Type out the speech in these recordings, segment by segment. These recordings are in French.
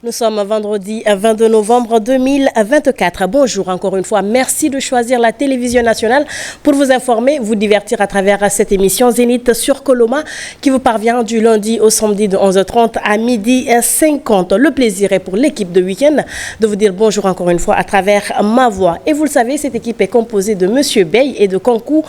Nous sommes vendredi 22 novembre 2024. Bonjour encore une fois. Merci de choisir la télévision nationale pour vous informer, vous divertir à travers cette émission Zénith sur Coloma qui vous parvient du lundi au samedi de 11h30 à midi 50. Le plaisir est pour l'équipe de week-end de vous dire bonjour encore une fois à travers ma voix. Et vous le savez, cette équipe est composée de Monsieur Bey et de Kankou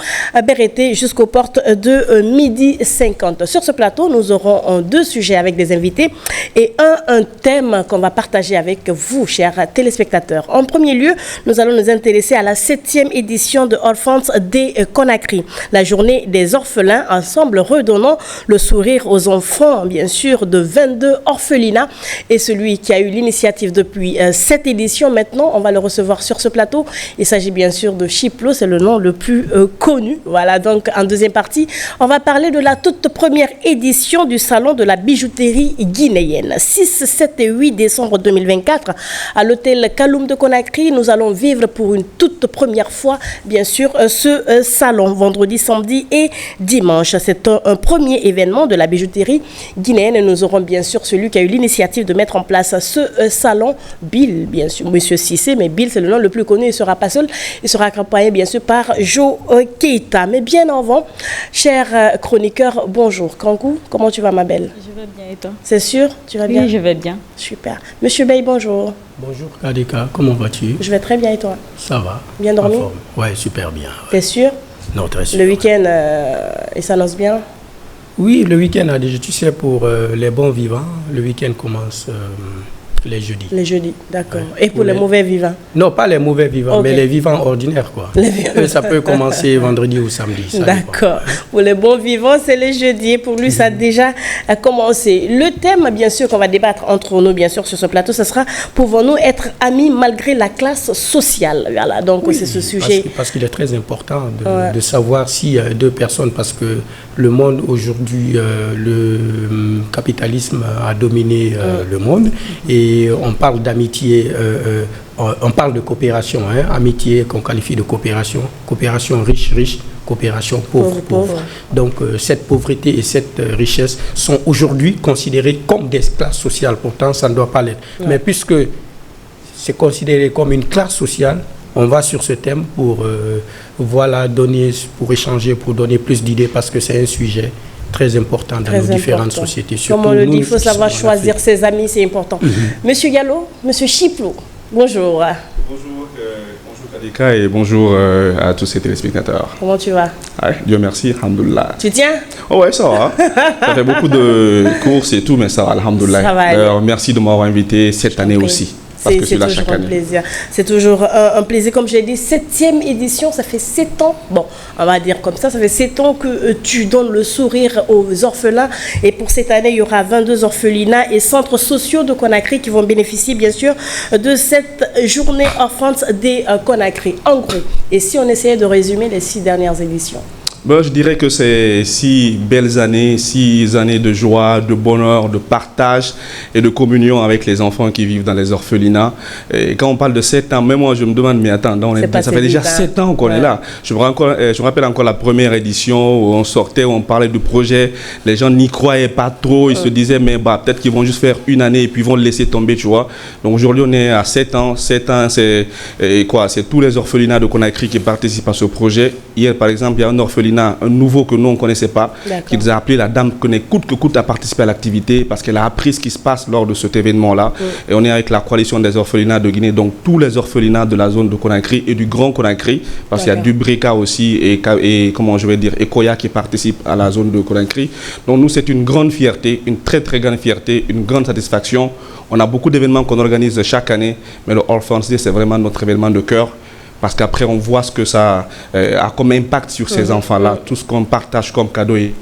Berete jusqu'aux portes de midi 50. Sur ce plateau, nous aurons deux sujets avec des invités et un thème qu'on va partager avec vous, chers téléspectateurs. En premier lieu, nous allons nous intéresser à la 7e édition de Orphans Day Conakry, la journée des orphelins. Ensemble, redonnons le sourire aux enfants, bien sûr, de 22 orphelinats. Et celui qui a eu l'initiative depuis cette édition, maintenant, on va le recevoir sur ce plateau. Il s'agit bien sûr de Chiplo, c'est le nom le plus connu. Voilà, donc en deuxième partie, on va parler de la toute première édition du Salon de la bijouterie guinéenne. 6, 7 et 8 décembre 2024, à l'hôtel Kaloum de Conakry, nous allons vivre pour une toute première fois, bien sûr, ce salon, vendredi, samedi et dimanche. C'est un premier événement de la bijouterie guinéenne et nous aurons bien sûr celui qui a eu l'initiative de mettre en place ce salon, Bill, bien sûr, Monsieur Cissé, mais Bill, c'est le nom le plus connu, il ne sera pas seul, il sera accompagné, bien sûr, par Joe Keita. Mais bien avant, cher chroniqueur, bonjour. Kankou, comment tu vas, ma belle? Je vais bien et toi? C'est sûr? Tu vas bien? Oui, je vais bien. Super. Monsieur Bey, bonjour. Bonjour Kadeka, comment vas-tu? Je vais très bien et toi? Ça va. Bien dormi? Ouais, super bien. T'es sûr? Non, très sûr. Le week-end, il s'annonce bien? Oui, le week-end a déjà, tu sais, pour les bons vivants, le week-end commence les jeudis. Les jeudis, d'accord. Ouais. Et pour les mauvais vivants? Non, pas les mauvais vivants, okay, mais les vivants ordinaires, quoi. Ça peut commencer vendredi ou samedi. D'accord. Pour les bons vivants, c'est les jeudis. Et pour lui, ça a déjà commencé. Le thème, bien sûr, qu'on va débattre entre nous, bien sûr, sur ce plateau, ce sera « Pouvons-nous être amis malgré la classe sociale ?» Voilà, donc oui, c'est ce sujet. Parce qu'il est très important de savoir s'il y a deux personnes, parce que le monde aujourd'hui, le capitalisme a dominé le monde et on parle d'amitié, on parle de coopération, hein, amitié qu'on qualifie de coopération, coopération riche, coopération pauvre. Donc cette pauvreté et cette richesse sont aujourd'hui considérées comme des classes sociales, pourtant ça ne doit pas l'être. Ouais. Mais puisque c'est considéré comme une classe sociale, on va sur ce thème pour pour échanger, pour donner plus d'idées, parce que c'est un sujet très important dans nos différentes sociétés. Comme on le dit, il faut savoir choisir ses amis, c'est important. Monsieur Gallo, Monsieur Chiplo, bonjour. Bonjour Kadeka et bonjour à tous ces téléspectateurs. Comment tu vas? Dieu merci, alhamdoulilah. Tu tiens? Oh ouais, ça va. Ça fait beaucoup de courses et tout, mais ça va, alhamdoulilah. Alors, merci de m'avoir invité cette année aussi. C'est toujours un plaisir. C'est toujours un plaisir. Comme j'ai dit, 7e édition, ça fait 7 ans. Bon, on va dire comme ça fait 7 ans que tu donnes le sourire aux orphelins. Et pour cette année, il y aura 22 orphelinats et centres sociaux de Conakry qui vont bénéficier, bien sûr, de cette journée Orphans Day Conakry. En gros, et si on essayait de résumer les 6 dernières éditions? Ben, je dirais que c'est 6 belles années, 6 années de joie, de bonheur, de partage et de communion avec les enfants qui vivent dans les orphelinats. Et quand on parle de 7 ans, même moi je me demande, mais attends, ça fait déjà 7 ans qu'on est là. Je me rappelle encore la première édition où on sortait, où on parlait du projet, les gens n'y croyaient pas trop, ils se disaient, mais bah, peut-être qu'ils vont juste faire une année et puis ils vont le laisser tomber, tu vois. Donc aujourd'hui on est à 7 ans. 7 ans, c'est tous les orphelinats de Conakry qui participent à ce projet. Hier par exemple, il y a un orphelinat, un nouveau que nous on ne connaissait pas, qui nous a appelé. La dame connaît coûte que coûte à participer à l'activité parce qu'elle a appris ce qui se passe lors de cet événement-là. Et on est avec la coalition des orphelinats de Guinée, donc tous les orphelinats de la zone de Conakry et du Grand Conakry, parce qu'il y a du Breka aussi et comment je vais dire, et Koya qui participent à la zone de Conakry. Donc nous c'est une grande fierté, une très très grande fierté, une grande satisfaction. On a beaucoup d'événements qu'on organise chaque année, mais le Orphans Day c'est vraiment notre événement de cœur. Parce qu'après, on voit ce que ça a comme impact sur ces enfants-là, tout ce qu'on partage comme cadeau. Et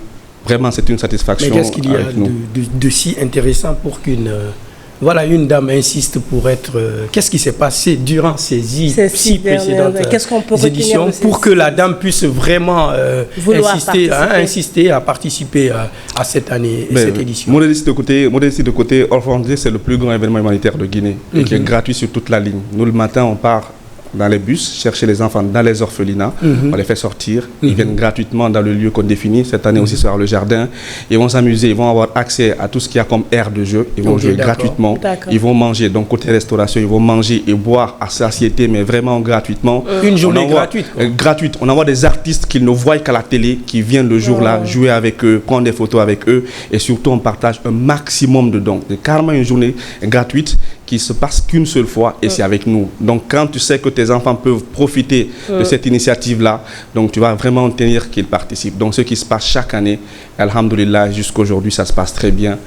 vraiment, c'est une satisfaction. Mais qu'est-ce qu'il y a de si intéressant pour qu'une une dame insiste pour être... qu'est-ce qui s'est passé durant ces 6 précédentes éditions pour que la dame puisse vraiment insister à participer à cette année, cette édition? Modestie de côté, Orphans Day, c'est le plus grand événement humanitaire de Guinée et qui est gratuit sur toute la ligne. Nous, le matin, on part dans les bus, chercher les enfants dans les orphelinats. On les fait sortir. Ils viennent gratuitement dans le lieu qu'on définit. Cette année aussi, sera le jardin. Ils vont s'amuser. Ils vont avoir accès à tout ce qu'il y a comme aire de jeu. Ils vont jouer gratuitement. Ils vont manger. Donc, côté restauration, ils vont manger et boire à satiété, mais vraiment gratuitement. Une journée gratuite. Gratuite. On envoie des artistes qu'ils ne voient qu'à la télé, qui viennent le jour-là, jouer avec eux, prendre des photos avec eux. Et surtout, on partage un maximum de dons. C'est carrément une journée gratuite qui se passe qu'une seule fois et c'est avec nous. Donc quand tu sais que tes enfants peuvent profiter de cette initiative-là, donc tu vas vraiment tenir qu'ils participent. Donc ce qui se passe chaque année, alhamdoulilah, jusqu'aujourd'hui, ça se passe très bien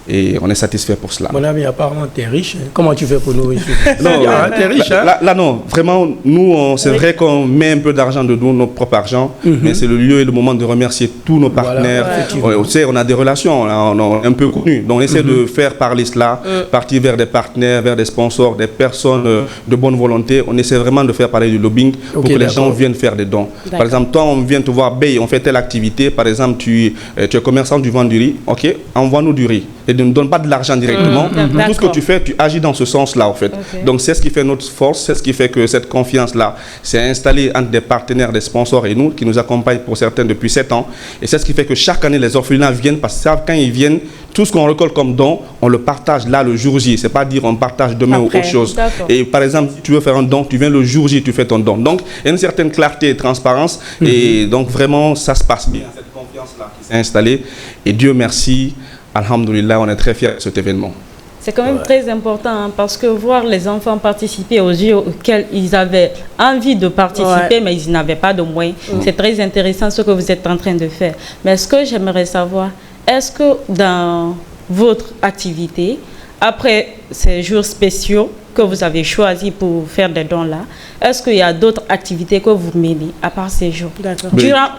et on est satisfait pour cela. Mon ami, apparemment, tu es riche. Comment tu fais pour nourrir? Non, tu es riche. Là, non. Vraiment, nous, c'est vrai qu'on met un peu d'argent de nous, notre propre argent, mais c'est le lieu et le moment de remercier tous nos partenaires. On sait, on a des relations, on est un peu connus. Donc on essaie de faire parler cela, partir vers des partenaires, vers des sponsors, des personnes de bonne volonté. On essaie vraiment de faire parler du lobbying pour que les gens viennent faire des dons. Par exemple, toi, on vient te voir, on fait telle activité. Par exemple, tu es commerçant, tu vends du riz. Ok, envoie-nous du riz. Et ne donne pas de l'argent directement. Tout ce que tu fais, tu agis dans ce sens-là, en fait. Donc, c'est ce qui fait notre force, c'est ce qui fait que cette confiance-là s'est installée entre des partenaires, des sponsors et nous, qui nous accompagnent pour certains depuis 7 ans. Et c'est ce qui fait que chaque année, les orphelinats viennent, parce que quand ils viennent, tout ce qu'on récolte comme don, on le partage là le jour J. C'est pas dire on partage demain ou autre chose. Et par exemple, si tu veux faire un don, tu viens le jour J, tu fais ton don. Donc, il y a une certaine clarté et transparence. Et donc, vraiment, ça se passe bien. Cette confiance-là qui s'est installée. Et Dieu merci, alhamdoulilah, on est très fiers de cet événement. C'est quand même très important parce que voir les enfants participer aux jeux auxquels ils avaient envie de participer, mais ils n'avaient pas de moyens, c'est très intéressant ce que vous êtes en train de faire. Mais ce que j'aimerais savoir, est-ce que dans votre activité, après ces jours spéciaux que vous avez choisis pour faire des dons là, est-ce qu'il y a d'autres activités que vous menez à part ces jours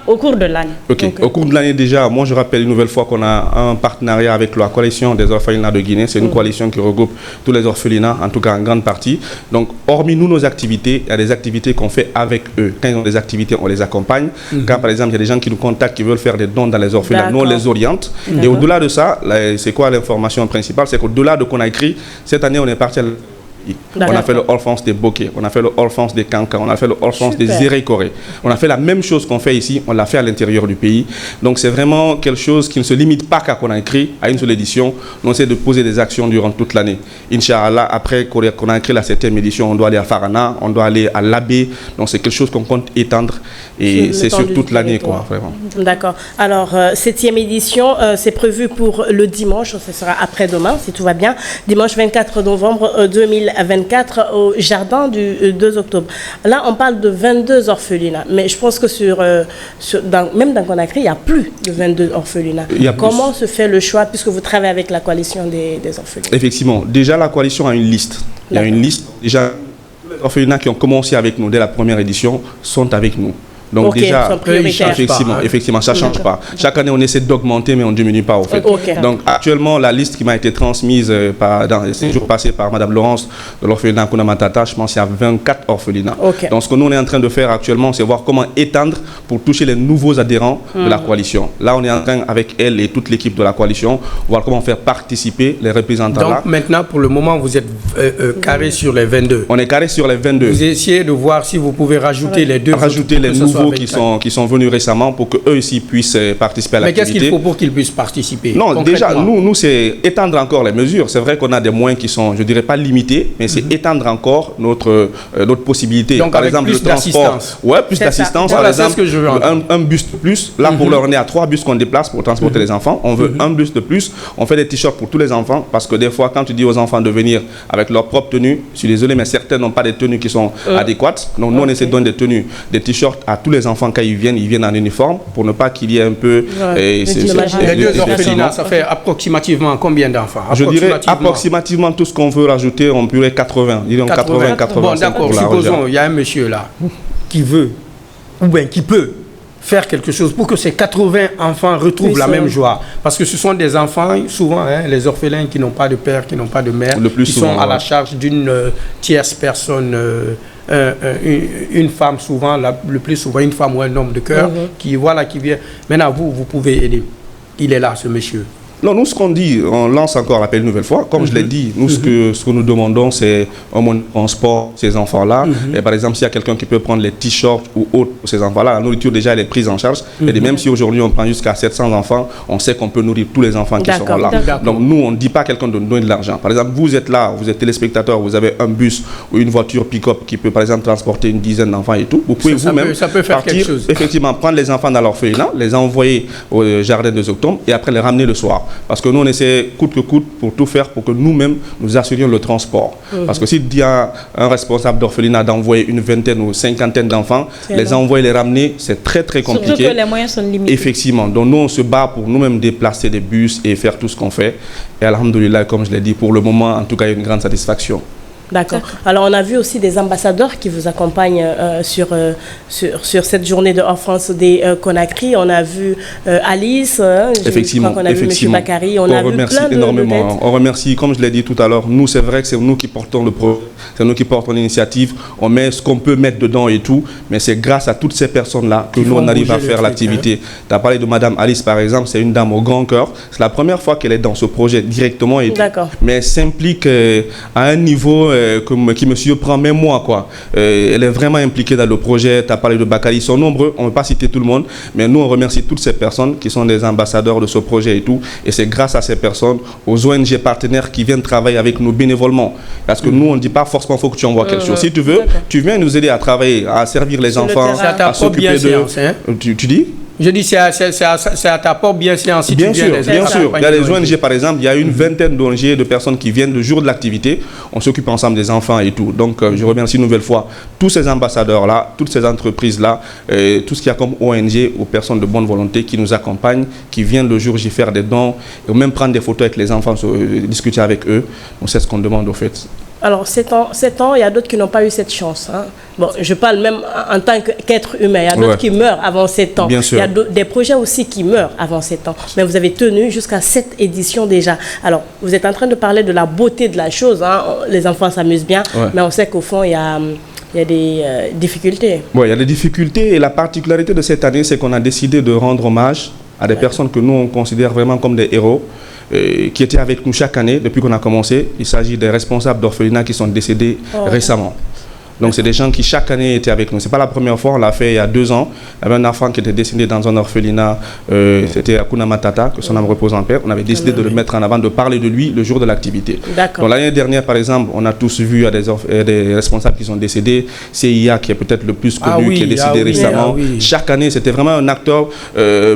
au cours de l'année? Au cours de l'année déjà, moi je rappelle une nouvelle fois qu'on a un partenariat avec la coalition des orphelinats de Guinée. C'est une coalition qui regroupe tous les orphelinats, en tout cas en grande partie. Donc hormis nous, nos activités, il y a des activités qu'on fait avec eux. Quand ils ont des activités, on les accompagne. Quand par exemple il y a des gens qui nous contactent, qui veulent faire des dons dans les orphelinats, nous on les oriente. Et au-delà de ça, c'est quoi l'information principale? C'est qu'au-delà de Conakry, cette année on est parti à on a fait le All France des Bokeh, on a fait le All France des Kanka, on a fait le All France des Zérékoré. On a fait la même chose qu'on fait ici, on l'a fait à l'intérieur du pays. Donc c'est vraiment quelque chose qui ne se limite pas qu'à Conakry, à une seule édition. On essaie de poser des actions durant toute l'année. Inch'Allah, après Conakry, la 7e édition, on doit aller à Farana, on doit aller à Labé. Donc c'est quelque chose qu'on compte étendre et c'est sur toute l'année, quoi, vraiment. D'accord. Alors, 7e édition, c'est prévu pour le dimanche, ce sera après-demain, si tout va bien. Dimanche 24 novembre 2024 au jardin du 2 octobre. Là, on parle de 22 orphelinats, mais je pense que même dans Conakry, il n'y a plus de 22 orphelinats. Comment se fait le choix, puisque vous travaillez avec la coalition des orphelinats? Effectivement, déjà la coalition a une liste. Il y a une liste. Déjà, tous les orphelinats qui ont commencé avec nous dès la première édition sont avec nous. Donc déjà, effectivement, ça ne change pas. Chaque année, on essaie d'augmenter, mais on ne diminue pas, au fait. Donc actuellement, la liste qui m'a été transmise dans les 5 jours passés par Mme Laurence de l'orphelinat Kuna Matata, je pense qu'il y a 24 orphelinats. Donc ce que nous, on est en train de faire actuellement, c'est voir comment étendre pour toucher les nouveaux adhérents de la coalition. Là, on est en train, avec elle et toute l'équipe de la coalition, voir comment faire participer les représentants. Donc maintenant, pour le moment, vous êtes carré sur les 22. On est carré sur les 22. Vous essayez de voir si vous pouvez rajouter les deux. Rajouter les nouveaux qui sont venus récemment pour qu'eux aussi puissent participer à l'activité. Mais qu'est-ce qu'il faut pour qu'ils puissent participer? Non, déjà, nous c'est étendre encore les mesures. C'est vrai qu'on a des moyens qui sont, je ne dirais pas limités, mais c'est étendre encore notre possibilité. Donc, par exemple, le transport. Ouais, plus d'assistance. Par exemple, un bus de plus. Là, pour l'heure, on est à 3 bus qu'on déplace pour transporter les enfants. On veut un bus de plus. On fait des t-shirts pour tous les enfants parce que des fois, quand tu dis aux enfants de venir avec leur propre tenue, je suis désolé, mais certains n'ont pas des tenues qui sont adéquates. Donc, nous, on essaie de donner des tenues, des t-shirts à tous les enfants quand ils viennent en uniforme pour ne pas qu'il y ait un peu... Les deux orphelinats, ça fait approximativement combien d'enfants? Je dirais approximativement tout ce qu'on veut rajouter, on peut 80. Disons 80. Bon, d'accord, supposons, il y a un monsieur là qui veut, ou bien qui peut faire quelque chose pour que ces 80 enfants retrouvent la même joie. Parce que ce sont des enfants, souvent, les orphelins qui n'ont pas de père, qui n'ont pas de mère, qui sont à la charge d'une tierce personne... une femme souvent, le plus souvent une femme ou un homme de cœur qui vient. Maintenant vous pouvez aider. Il est là, ce monsieur. Non, nous, ce qu'on dit, on lance encore l'appel une nouvelle fois. Comme je l'ai dit, nous, ce que nous demandons, c'est au moins transport ces enfants-là. Et par exemple, s'il y a quelqu'un qui peut prendre les t-shirts ou autres pour ces enfants-là, la nourriture, déjà, elle est prise en charge. Et même si aujourd'hui, on prend jusqu'à 700 enfants, on sait qu'on peut nourrir tous les enfants qui seront là. Donc, nous, on ne dit pas à quelqu'un de donner de l'argent. Par exemple, vous êtes là, vous êtes téléspectateur, vous avez un bus ou une voiture pick-up qui peut, par exemple, transporter une dizaine d'enfants et tout. Vous pouvez vous-même partir, effectivement, prendre les enfants dans l'orphelinat, les envoyer au jardin des Octombres et après les ramener le soir. Parce que nous, on essaie coûte que coûte pour tout faire pour que nous-mêmes nous assurions le transport. Parce que s'il y a un responsable d'orphelinat d'envoyer une vingtaine ou cinquantaine d'enfants, les envoyer, les ramener, c'est très très compliqué. Surtout que les moyens sont limités. Effectivement. Donc nous, on se bat pour nous-mêmes déplacer des bus et faire tout ce qu'on fait. Et alhamdoulilah, comme je l'ai dit, pour le moment, en tout cas, il y a une grande satisfaction. D'accord. Alors, on a vu aussi des ambassadeurs qui vous accompagnent sur cette journée de France des Conakry. On a vu Alice, effectivement, je crois qu'on a vu M. Bakary. On a vu plein énormément. On remercie, comme je l'ai dit tout à l'heure, nous, c'est vrai que c'est nous qui portons le projet, c'est nous qui portons l'initiative. On met ce qu'on peut mettre dedans et tout, mais c'est grâce à toutes ces personnes-là que nous, on arrive à faire l'activité. Tu as parlé de Madame Alice, par exemple, c'est une dame au grand cœur. C'est la première fois qu'elle est dans ce projet directement et tout. Mais elle s'implique à un niveau qui me surprend, même moi, quoi. Elle est vraiment impliquée dans le projet. Tu as parlé de Bakary, ils sont nombreux, on ne va pas citer tout le monde, mais nous, on remercie toutes ces personnes qui sont des ambassadeurs de ce projet et tout. Et c'est grâce à ces personnes, aux ONG partenaires qui viennent travailler avec nous bénévolement. Parce que nous, on ne dit pas forcément qu'il faut que tu envoies quelque chose. Si tu veux, tu viens nous aider à travailler, à servir les enfants, à s'occuper d'eux. Tu dis ? Je dis, c'est à ta porte bien sûr. Bien sûr. Il y a les ONG, par exemple, il y a une vingtaine d'ONG de personnes qui viennent le jour de l'activité. On s'occupe ensemble des enfants et tout. Donc, je remercie une nouvelle fois tous ces ambassadeurs-là, toutes ces entreprises-là, tout ce qu'il y a comme ONG, aux personnes de bonne volonté qui nous accompagnent, qui viennent le jour J faire des dons, et même prendre des photos avec les enfants, discuter avec eux. Donc, c'est ce qu'on demande au fait. Alors, 7 ans, il y a d'autres qui n'ont pas eu cette chance. Hein. Bon, je parle même en tant qu'être humain. Il y a d'autres qui meurent avant 7 ans. Bien sûr. Il y a des projets aussi qui meurent avant 7 ans. Mais vous avez tenu jusqu'à 7 éditions déjà. Alors, vous êtes en train de parler de la beauté de la chose. Hein. Les enfants s'amusent bien. Mais on sait qu'au fond, il y a des difficultés. Oui, il y a des difficultés. Et la particularité de cette année, c'est qu'on a décidé de rendre hommage à des personnes que nous, on considère vraiment comme des héros. Qui étaient avec nous chaque année depuis qu'on a commencé. Il s'agit des responsables d'orphelinats qui sont décédés récemment. Donc, c'est des gens qui, chaque année, étaient avec nous. Ce n'est pas la première fois, on l'a fait il y a 2 ans. Il y avait un enfant qui était décédé dans un orphelinat, c'était Akuna Matata, que son âme repose en paix. On avait décidé de le mettre en avant, de parler de lui le jour de l'activité. Donc, l'année dernière, par exemple, on a tous vu des responsables qui sont décédés. CIA, qui est peut-être le plus connu, qui est décédé récemment. Chaque année, c'était vraiment un acteur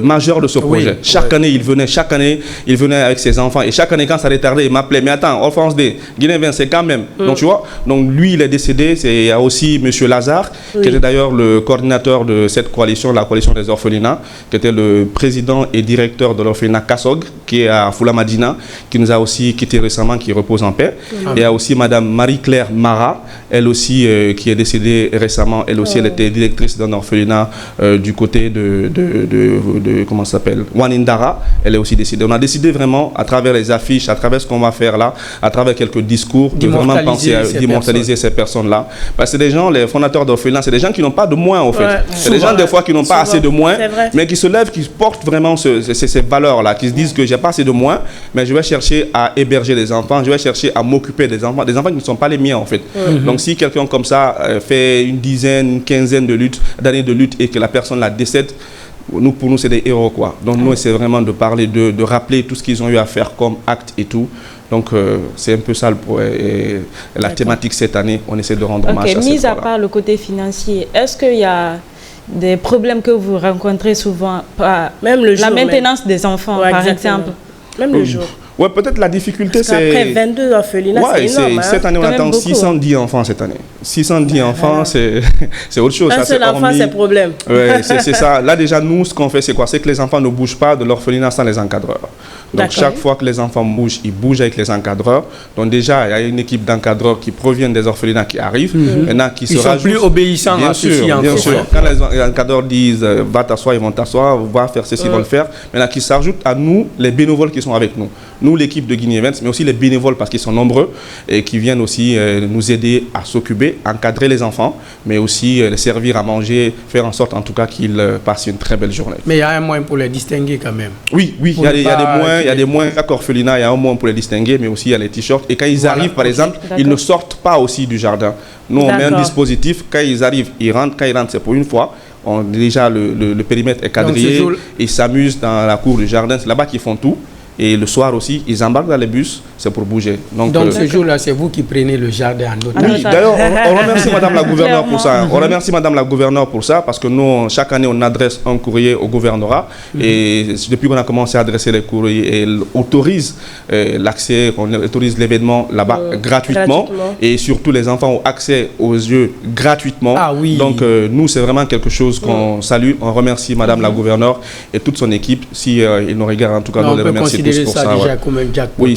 majeur de ce projet. Chaque année, il venait avec ses enfants. Et chaque année, quand ça retardait, il m'appelait. Mais attends, Orphans Day, Guinée-Vincent, c'est quand même. Donc, tu vois, donc lui, il est décédé. Il y a aussi M. Lazare, qui était d'ailleurs le coordinateur de cette coalition, la coalition des orphelinats, qui était le président et directeur de l'orphelinat Kassog, qui est à Foula-Madina, qui nous a aussi quitté récemment, qui repose en paix. Et il y a aussi Mme Marie-Claire Mara, elle aussi, qui est décédée récemment. Elle aussi, elle était directrice d'un orphelinat du côté de comment ça s'appelle, Wanindara. Elle est aussi décédée. On a décidé vraiment, à travers les affiches, à travers ce qu'on va faire là, à travers quelques discours, de vraiment penser à d'immortaliser ces personnes-là. Parce que des gens, les fondateurs d'orphelinats, c'est des gens qui n'ont pas de moins, en fait. C'est des gens, des fois, qui n'ont pas assez de moins, mais qui se lèvent, qui portent vraiment ces valeurs-là, qui se disent que j'ai pas assez de moins, mais je vais chercher à héberger les enfants, je vais chercher à m'occuper des enfants qui ne sont pas les miens, en fait. Donc, si quelqu'un comme ça fait une dizaine, une quinzaine d'années de lutte et que la personne la décède, pour nous, c'est des héros, quoi. Donc, nous, c'est vraiment de parler, de rappeler tout ce qu'ils ont eu à faire comme acte et tout. Donc, c'est un peu ça la thématique cette année. On essaie de rendre hommage à mis à part le côté financier, est-ce qu'il y a des problèmes que vous rencontrez souvent, même le jour, la maintenance des enfants, par exemple? Même le jour. Oui, peut-être la difficulté, c'est... Après 22 orphelinats, c'est énorme. Cette année, on attend 610 enfants cette année. 610 enfants, c'est autre chose. Un seul enfant, c'est problème. Oui, c'est ça. Là, déjà, nous, ce qu'on fait, c'est quoi? C'est que les enfants ne bougent pas de l'orphelinat sans les encadreurs. Donc, chaque fois que les enfants bougent, ils bougent avec les encadreurs. Donc, déjà, il y a une équipe d'encadreurs qui proviennent des orphelinats qui arrivent. Maintenant, qui ils sont plus obéissants à ceci. Bien sûr. Quand les encadreurs disent « va t'asseoir », ils vont t'asseoir, « va faire ceci », ils vont le faire. Maintenant, qui s'ajoutent à nous, les bénévoles qui sont avec nous. Nous, l'équipe de Guinée Events, mais aussi les bénévoles, parce qu'ils sont nombreux, et qui viennent aussi nous aider à s'occuper. jouer, encadrer les enfants, mais aussi les servir à manger, faire en sorte en tout cas qu'ils passent une très belle journée. Mais il y a un moyen pour les distinguer quand même. Oui, il y a des moyens, il y a des moyens à orphelinat, il y a un moyen pour les distinguer, mais aussi il y a les t-shirts. Et quand ils arrivent, par exemple, ils ne sortent pas aussi du jardin. Nous, on met un dispositif, quand ils arrivent, ils rentrent, quand ils rentrent, c'est pour une fois. Déjà, le périmètre est quadrillé, ils s'amusent dans la cour du jardin, c'est là-bas qu'ils font tout. Et le soir aussi, ils embarquent dans les bus, c'est pour bouger. Donc ce jour-là, c'est vous qui prenez le jardin en otage. Oui, d'ailleurs, on remercie Madame la gouverneure pour ça. On remercie Madame la gouverneure pour ça, parce que nous, chaque année, on adresse un courrier au gouvernorat. Et depuis qu'on a commencé à adresser les courriers, elle autorise l'accès, on autorise l'événement là-bas gratuitement. Et surtout, les enfants ont accès aux yeux gratuitement. Ah oui. Donc, nous, c'est vraiment quelque chose qu'on salue. On remercie Madame la gouverneure et toute son équipe. Si ils nous regardent, en tout cas, nous les remercions. Pour ça, déjà comme un jackpot. Oui,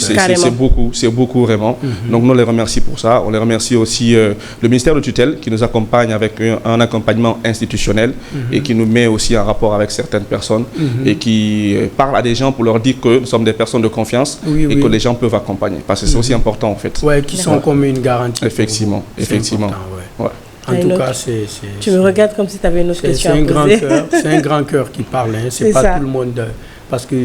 c'est beaucoup vraiment. Donc nous les remercions pour ça. On les remercie aussi le ministère de tutelle qui nous accompagne avec un accompagnement institutionnel et qui nous met aussi en rapport avec certaines personnes et qui parle à des gens pour leur dire que nous sommes des personnes de confiance et que les gens peuvent accompagner. Parce que c'est aussi important en fait. Oui, qui sont comme une garantie. Effectivement. En tout cas, c'est... Tu me regardes comme si tu avais une autre question à poser. C'est un grand cœur qui parle. Hein. C'est pas tout le monde... Parce que...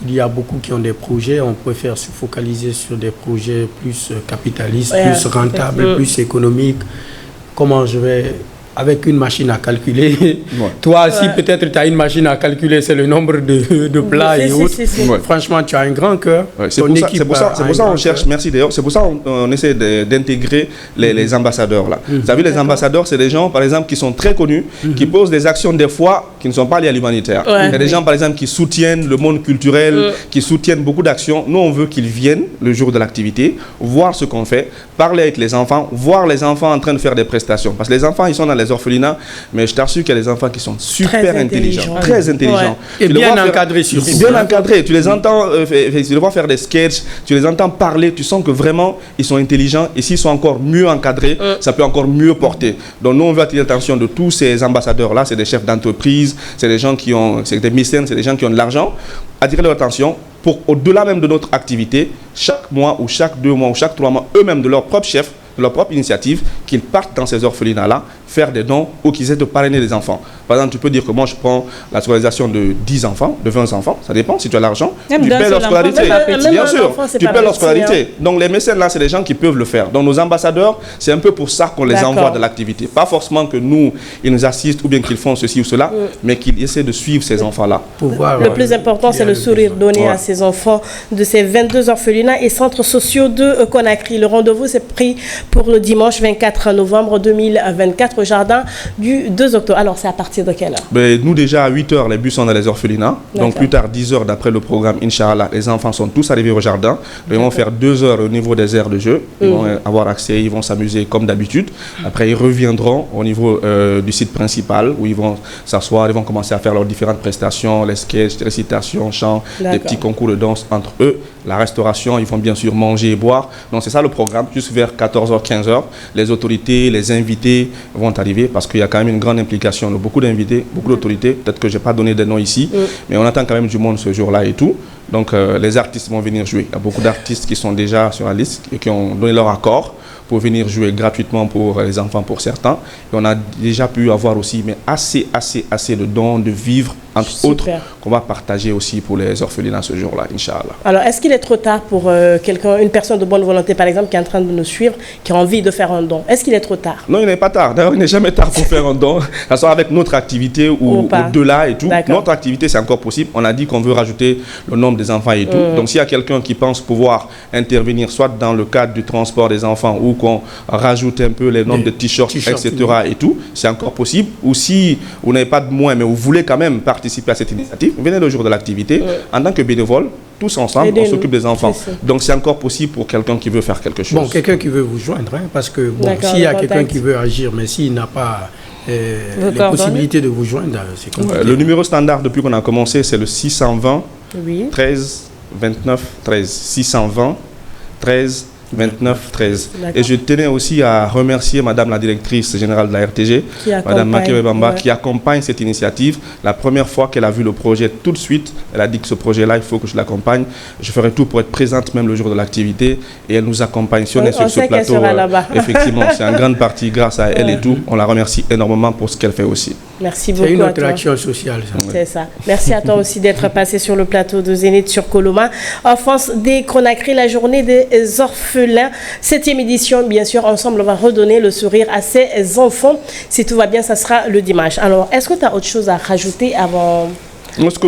il y a beaucoup qui ont des projets, on préfère se focaliser sur des projets plus capitalistes, plus rentables, plus économiques. Comment je vais, avec une machine à calculer, toi si peut-être tu as une machine à calculer, c'est le nombre de plats et autres. Franchement, tu as un grand cœur. C'est pour ça qu'on cherche, merci d'ailleurs, c'est pour ça qu'on essaie d'intégrer les ambassadeurs là. Vous avez les ambassadeurs, c'est des gens par exemple qui sont très connus, qui posent des actions des fois qui ne sont pas liées à l'humanitaire. Il y a des gens par exemple qui soutiennent le monde culturel, qui soutiennent beaucoup d'actions. Nous on veut qu'ils viennent le jour de l'activité, voir ce qu'on fait, parler avec les enfants, voir les enfants en train de faire des prestations. Parce que les enfants ils sont dans les orphelinats, mais je t'assure qu'il y a des enfants qui sont super intelligents, très intelligents. Et bien encadrés surtout. Bien encadrés. Tu les entends, tu les vois faire des sketchs, tu les entends parler, tu sens que vraiment ils sont intelligents et s'ils sont encore mieux encadrés, ça peut encore mieux porter. Donc nous on veut attirer l'attention de tous ces ambassadeurs-là, c'est des chefs d'entreprise, c'est des gens qui ont, c'est des mécènes, c'est des gens qui ont de l'argent, attirer leur attention pour au-delà même de notre activité, chaque mois ou chaque 2 mois ou chaque 3 mois, eux-mêmes de leur propre chef, de leur propre initiative, qu'ils partent dans ces orphelinats-là, faire des dons ou qu'ils aient de parrainer des enfants. Par exemple, tu peux dire que moi, je prends la scolarisation de 10 enfants, de 20 enfants, ça dépend, si tu as l'argent, tu paies leur scolarité. Bien sûr, tu paies leur scolarité. Donc les mécènes, là, c'est des gens qui peuvent le faire. Donc nos ambassadeurs, c'est un peu pour ça qu'on les envoie de l'activité. Pas forcément que nous, ils nous assistent ou bien qu'ils font ceci ou cela, mais qu'ils essaient de suivre ces enfants-là. Le plus important, c'est le sourire donné à ces enfants de ces 22 orphelinats et centres sociaux de Conakry. Le rendez-vous s'est pris pour le dimanche 24 novembre 2024 au jardin du 2 octobre. Alors, c'est à partir de quelle heure? Nous, déjà, à 8 h, les bus sont dans les orphelinats. Donc, plus tard, 10 h d'après le programme, Inch'Allah, les enfants sont tous arrivés au jardin. Ils vont faire 2 heures au niveau des aires de jeu. Ils vont avoir accès, ils vont s'amuser comme d'habitude. Après, ils reviendront au niveau du site principal où ils vont s'asseoir, ils vont commencer à faire leurs différentes prestations, les sketchs, les récitations, chants, des petits concours de danse entre eux. La restauration, ils vont bien sûr manger et boire. Donc, c'est ça le programme. Juste vers 14 h, 15 h, les autorités, les invités vont arriver parce qu'il y a quand même une grande implication de beaucoup d'invités, beaucoup d'autorités. Peut-être que je n'ai pas donné des noms ici, mais on attend quand même du monde ce jour-là et tout. Donc les artistes vont venir jouer. Il y a beaucoup d'artistes qui sont déjà sur la liste et qui ont donné leur accord pour venir jouer gratuitement pour les enfants, pour certains. Et on a déjà pu avoir aussi mais assez de dons, de vivres, entre autres, qu'on va partager aussi pour les orphelinats ce jour-là, Inch'Allah. Alors, est-ce qu'il est trop tard pour une personne de bonne volonté, par exemple, qui est en train de nous suivre, qui a envie de faire un don? Est-ce qu'il est trop tard? Non, il n'est pas tard. D'ailleurs, il n'est jamais tard pour faire un don. Ça soit avec notre activité ou au-delà et tout. Notre activité, c'est encore possible. On a dit qu'on veut rajouter le nombre des enfants et tout. Donc, s'il y a quelqu'un qui pense pouvoir intervenir, soit dans le cadre du transport des enfants ou qu'on rajoute un peu les nombres de t-shirts, etc. et tout, c'est encore possible. Ou si vous n'avez pas de moyens, mais vous voulez quand même participer à cette initiative, venez le jour de l'activité. En tant que bénévole, tous ensemble, on s'occupe des enfants. Donc, c'est encore possible pour quelqu'un qui veut faire quelque chose. Bon, quelqu'un qui veut vous joindre, hein, parce que bon, s'il y a quelqu'un qui veut agir, mais s'il n'a pas les possibilités de vous joindre, c'est compliqué. Le numéro standard, depuis qu'on a commencé, c'est le 620 13 29 13. 620 13 29 13. Et je tenais aussi à remercier Madame la directrice générale de la RTG, Madame Makere Bamba, qui accompagne cette initiative. La première fois qu'elle a vu le projet, tout de suite, elle a dit que ce projet-là, il faut que je l'accompagne. Je ferai tout pour être présente même le jour de l'activité. Et elle nous accompagne. Si on est sur ce plateau, effectivement, c'est en grande partie grâce à elle et tout. On la remercie énormément pour ce qu'elle fait aussi. Merci beaucoup. C'est une autre action sociale. C'est ça. Merci à toi aussi d'être passé sur le plateau de Zénith sur Coloma. Enfance des Conakry, la journée des orphelins. 7e édition, bien sûr, ensemble, on va redonner le sourire à ces enfants. Si tout va bien, ça sera le dimanche. Alors, est-ce que tu as autre chose à rajouter avant... Moi, ce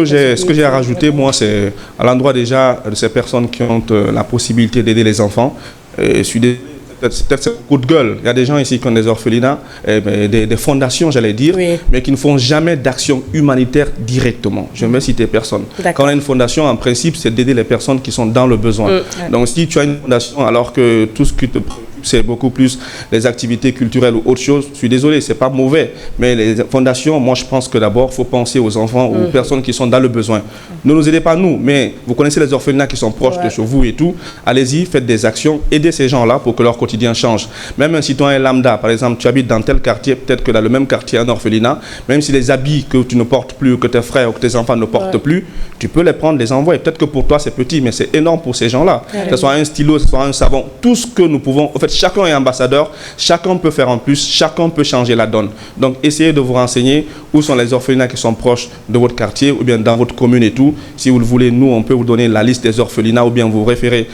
que j'ai à rajouter, moi, c'est à l'endroit déjà de ces personnes qui ont la possibilité d'aider les enfants. Je suis peut-être un coup de gueule. Il y a des gens ici qui ont des orphelinats, des fondations, j'allais dire, mais qui ne font jamais d'action humanitaire directement. Je ne vais citer personne. Quand on a une fondation, en principe, c'est d'aider les personnes qui sont dans le besoin. Donc, si tu as une fondation alors que tout ce qui te préoccupe, c'est beaucoup plus les activités culturelles ou autre chose, je suis désolé, c'est pas mauvais, mais les fondations, moi je pense que d'abord, il faut penser aux enfants, aux personnes qui sont dans le besoin. Ne nous aidez pas nous, mais vous connaissez les orphelinats qui sont proches de chez vous et tout, allez-y, faites des actions, aidez ces gens-là pour que leur quotidien change. Même un citoyen lambda, par exemple, tu habites dans tel quartier, peut-être que dans le même quartier, un orphelinat, même si les habits que tu ne portes plus, que tes frères ou que tes enfants ne portent plus, tu peux les prendre, les envoyer. Peut-être que pour toi c'est petit, mais c'est énorme pour ces gens-là. Que ce soit un stylo, que ce soit un savon, tout ce que nous pouvons, en fait, chacun est ambassadeur, chacun peut faire en plus, chacun peut changer la donne. Donc essayez de vous renseigner où sont les orphelinats qui sont proches de votre quartier ou bien dans votre commune et tout. Si vous le voulez, nous on peut vous donner la liste des orphelinats ou bien vous référez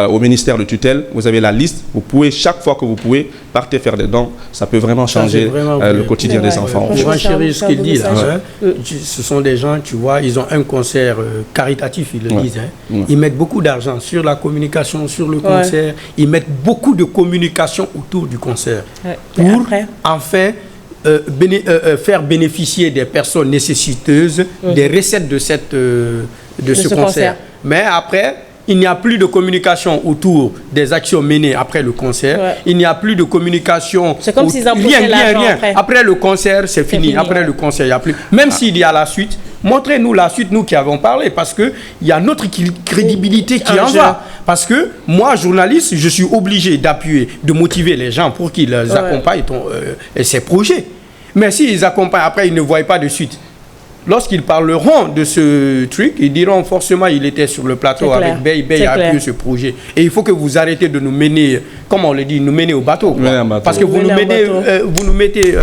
au ministère de tutelle. Vous avez la liste, vous pouvez chaque fois que vous pouvez, partez faire des dons. Ça peut vraiment changer le quotidien des enfants. Pour enchérir ce qu'il dit là, ce sont des gens, tu vois, ils ont un concert caritatif, ils le disent. Ils mettent beaucoup d'argent sur la communication, sur le concert. Ils mettent beaucoup de communication autour du concert pour enfin faire bénéficier des personnes nécessiteuses des recettes de ce concert. Mais après, il n'y a plus de communication autour des actions menées après le concert. Il n'y a plus de communication. C'est comme s'ils empochaient l'argent après. Après le concert, c'est fini. Après le concert, il n'y a plus. Même s'il y a la suite, montrez-nous la suite, nous qui avons parlé, parce qu'il y a notre crédibilité qui en va. Parce que moi, journaliste, je suis obligé d'appuyer, de motiver les gens pour qu'ils accompagnent ces projets. Mais s'ils accompagnent, après, ils ne voient pas de suite. Lorsqu'ils parleront de ce truc, ils diront forcément il était sur le plateau avec Bey a appuyé ce projet. Et il faut que vous arrêtez de nous mener, comme on le dit, nous mener au bateau. Parce que vous nous mettez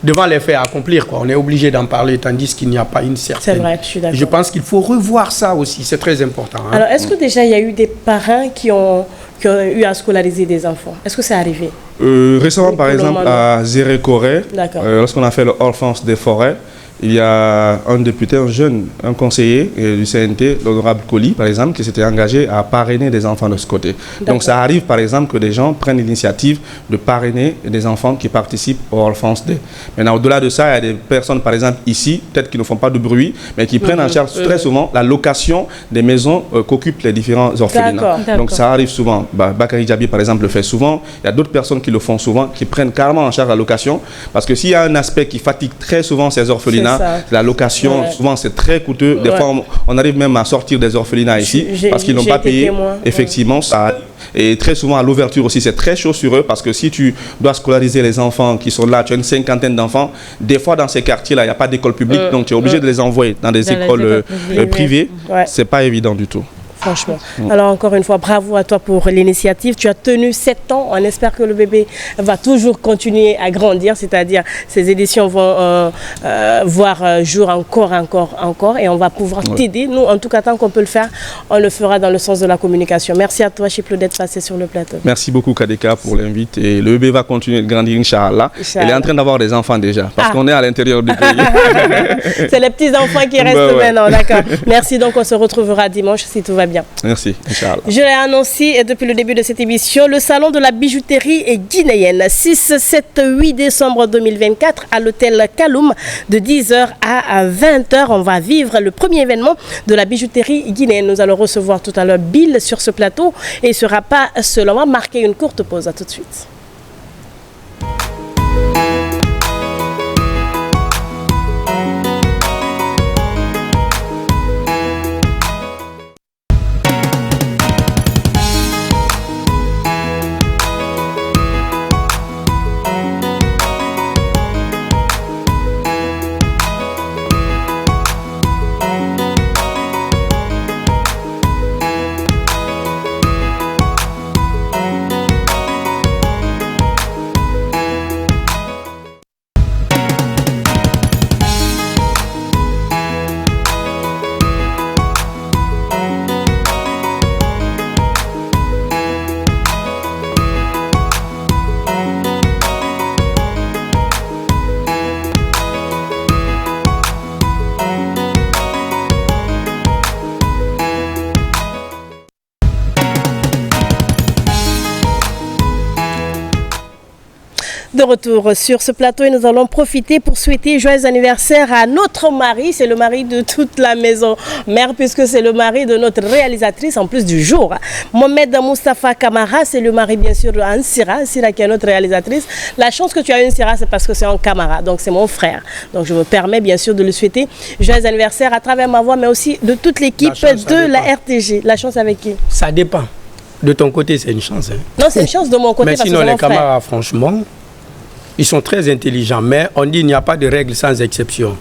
devant les faits à accomplir. On est obligé d'en parler, tandis qu'il n'y a pas une certaine... C'est vrai, je suis d'accord. Je pense qu'il faut revoir ça aussi, c'est très important. Alors, est-ce que déjà il y a eu des parents qui ont eu à scolariser des enfants? Est-ce que c'est arrivé? Récemment, par exemple, à Zérékoré, lorsqu'on a fait le Orphans des forêts, il y a un député, un jeune, un conseiller du CNT, l'honorable Colli, par exemple, qui s'était engagé à parrainer des enfants de ce côté. Donc ça arrive, par exemple, que des gens prennent l'initiative de parrainer des enfants qui participent au Orphans Day. Maintenant, au-delà de ça, il y a des personnes, par exemple, ici, peut-être qui ne font pas de bruit, mais qui prennent en charge très souvent la location des maisons qu'occupent les différents orphelinats. Donc ça arrive souvent. Bakary Djabi, par exemple, le fait souvent. Il y a d'autres personnes qui le font souvent, qui prennent carrément en charge la location. Parce que s'il y a un aspect qui fatigue très souvent ces orphelinats, la location, souvent c'est très coûteux. Des fois, on arrive même à sortir des orphelinats ici parce qu'ils n'ont pas payé. Effectivement, ça. Et très souvent, à l'ouverture aussi, c'est très chaud sur eux parce que si tu dois scolariser les enfants qui sont là, tu as une 50aine d'enfants. Des fois, dans ces quartiers-là, il n'y a pas d'école publique, donc tu es obligé de les envoyer dans des écoles privées. C'est pas évident du tout. Franchement. Alors encore une fois, bravo à toi pour l'initiative. Tu as tenu 7 ans. On espère que le bébé va toujours continuer à grandir, c'est-à-dire ces éditions vont voir jour encore et on va pouvoir t'aider. Nous, en tout cas, tant qu'on peut le faire, on le fera dans le sens de la communication. Merci à toi, Chiplo, d'être passé sur le plateau. Merci beaucoup, Kadeka, pour l'invite. Et le bébé va continuer de grandir, Inch'Allah. Il est en train d'avoir des enfants déjà, parce qu'on est à l'intérieur du pays. C'est les petits-enfants qui restent maintenant, d'accord. Merci, donc on se retrouvera dimanche si tout va bien. Merci, Inch'Allah. Je l'ai annoncé depuis le début de cette émission, le salon de la bijouterie guinéenne, 6, 7, 8 décembre 2024 à l'hôtel Kaloum de 10h à 20h. On va vivre le premier événement de la bijouterie guinéenne. Nous allons recevoir tout à l'heure Bill sur ce plateau et il ne sera pas seul. On va marquer une courte pause. À tout de suite. De retour sur ce plateau et nous allons profiter pour souhaiter joyeux anniversaire à notre mari. C'est le mari de toute la maison mère puisque c'est le mari de notre réalisatrice en plus du jour. Mohamed Moustapha Kamara, c'est le mari bien sûr d'Ansira, Ansira qui est notre réalisatrice. La chance que tu as eu Ansira, c'est parce que c'est un camarade, donc c'est mon frère. Donc je me permets bien sûr de le souhaiter joyeux anniversaire à travers ma voix mais aussi de toute l'équipe de la RTG. La chance avec qui? Ça dépend. De ton côté, c'est une chance. Hein. Non, c'est une chance de mon côté. Mais parce sinon, que c'est les mon frère. camarades, franchement, ils sont très intelligents. Mais on dit qu'il n'y a pas de règle sans exception.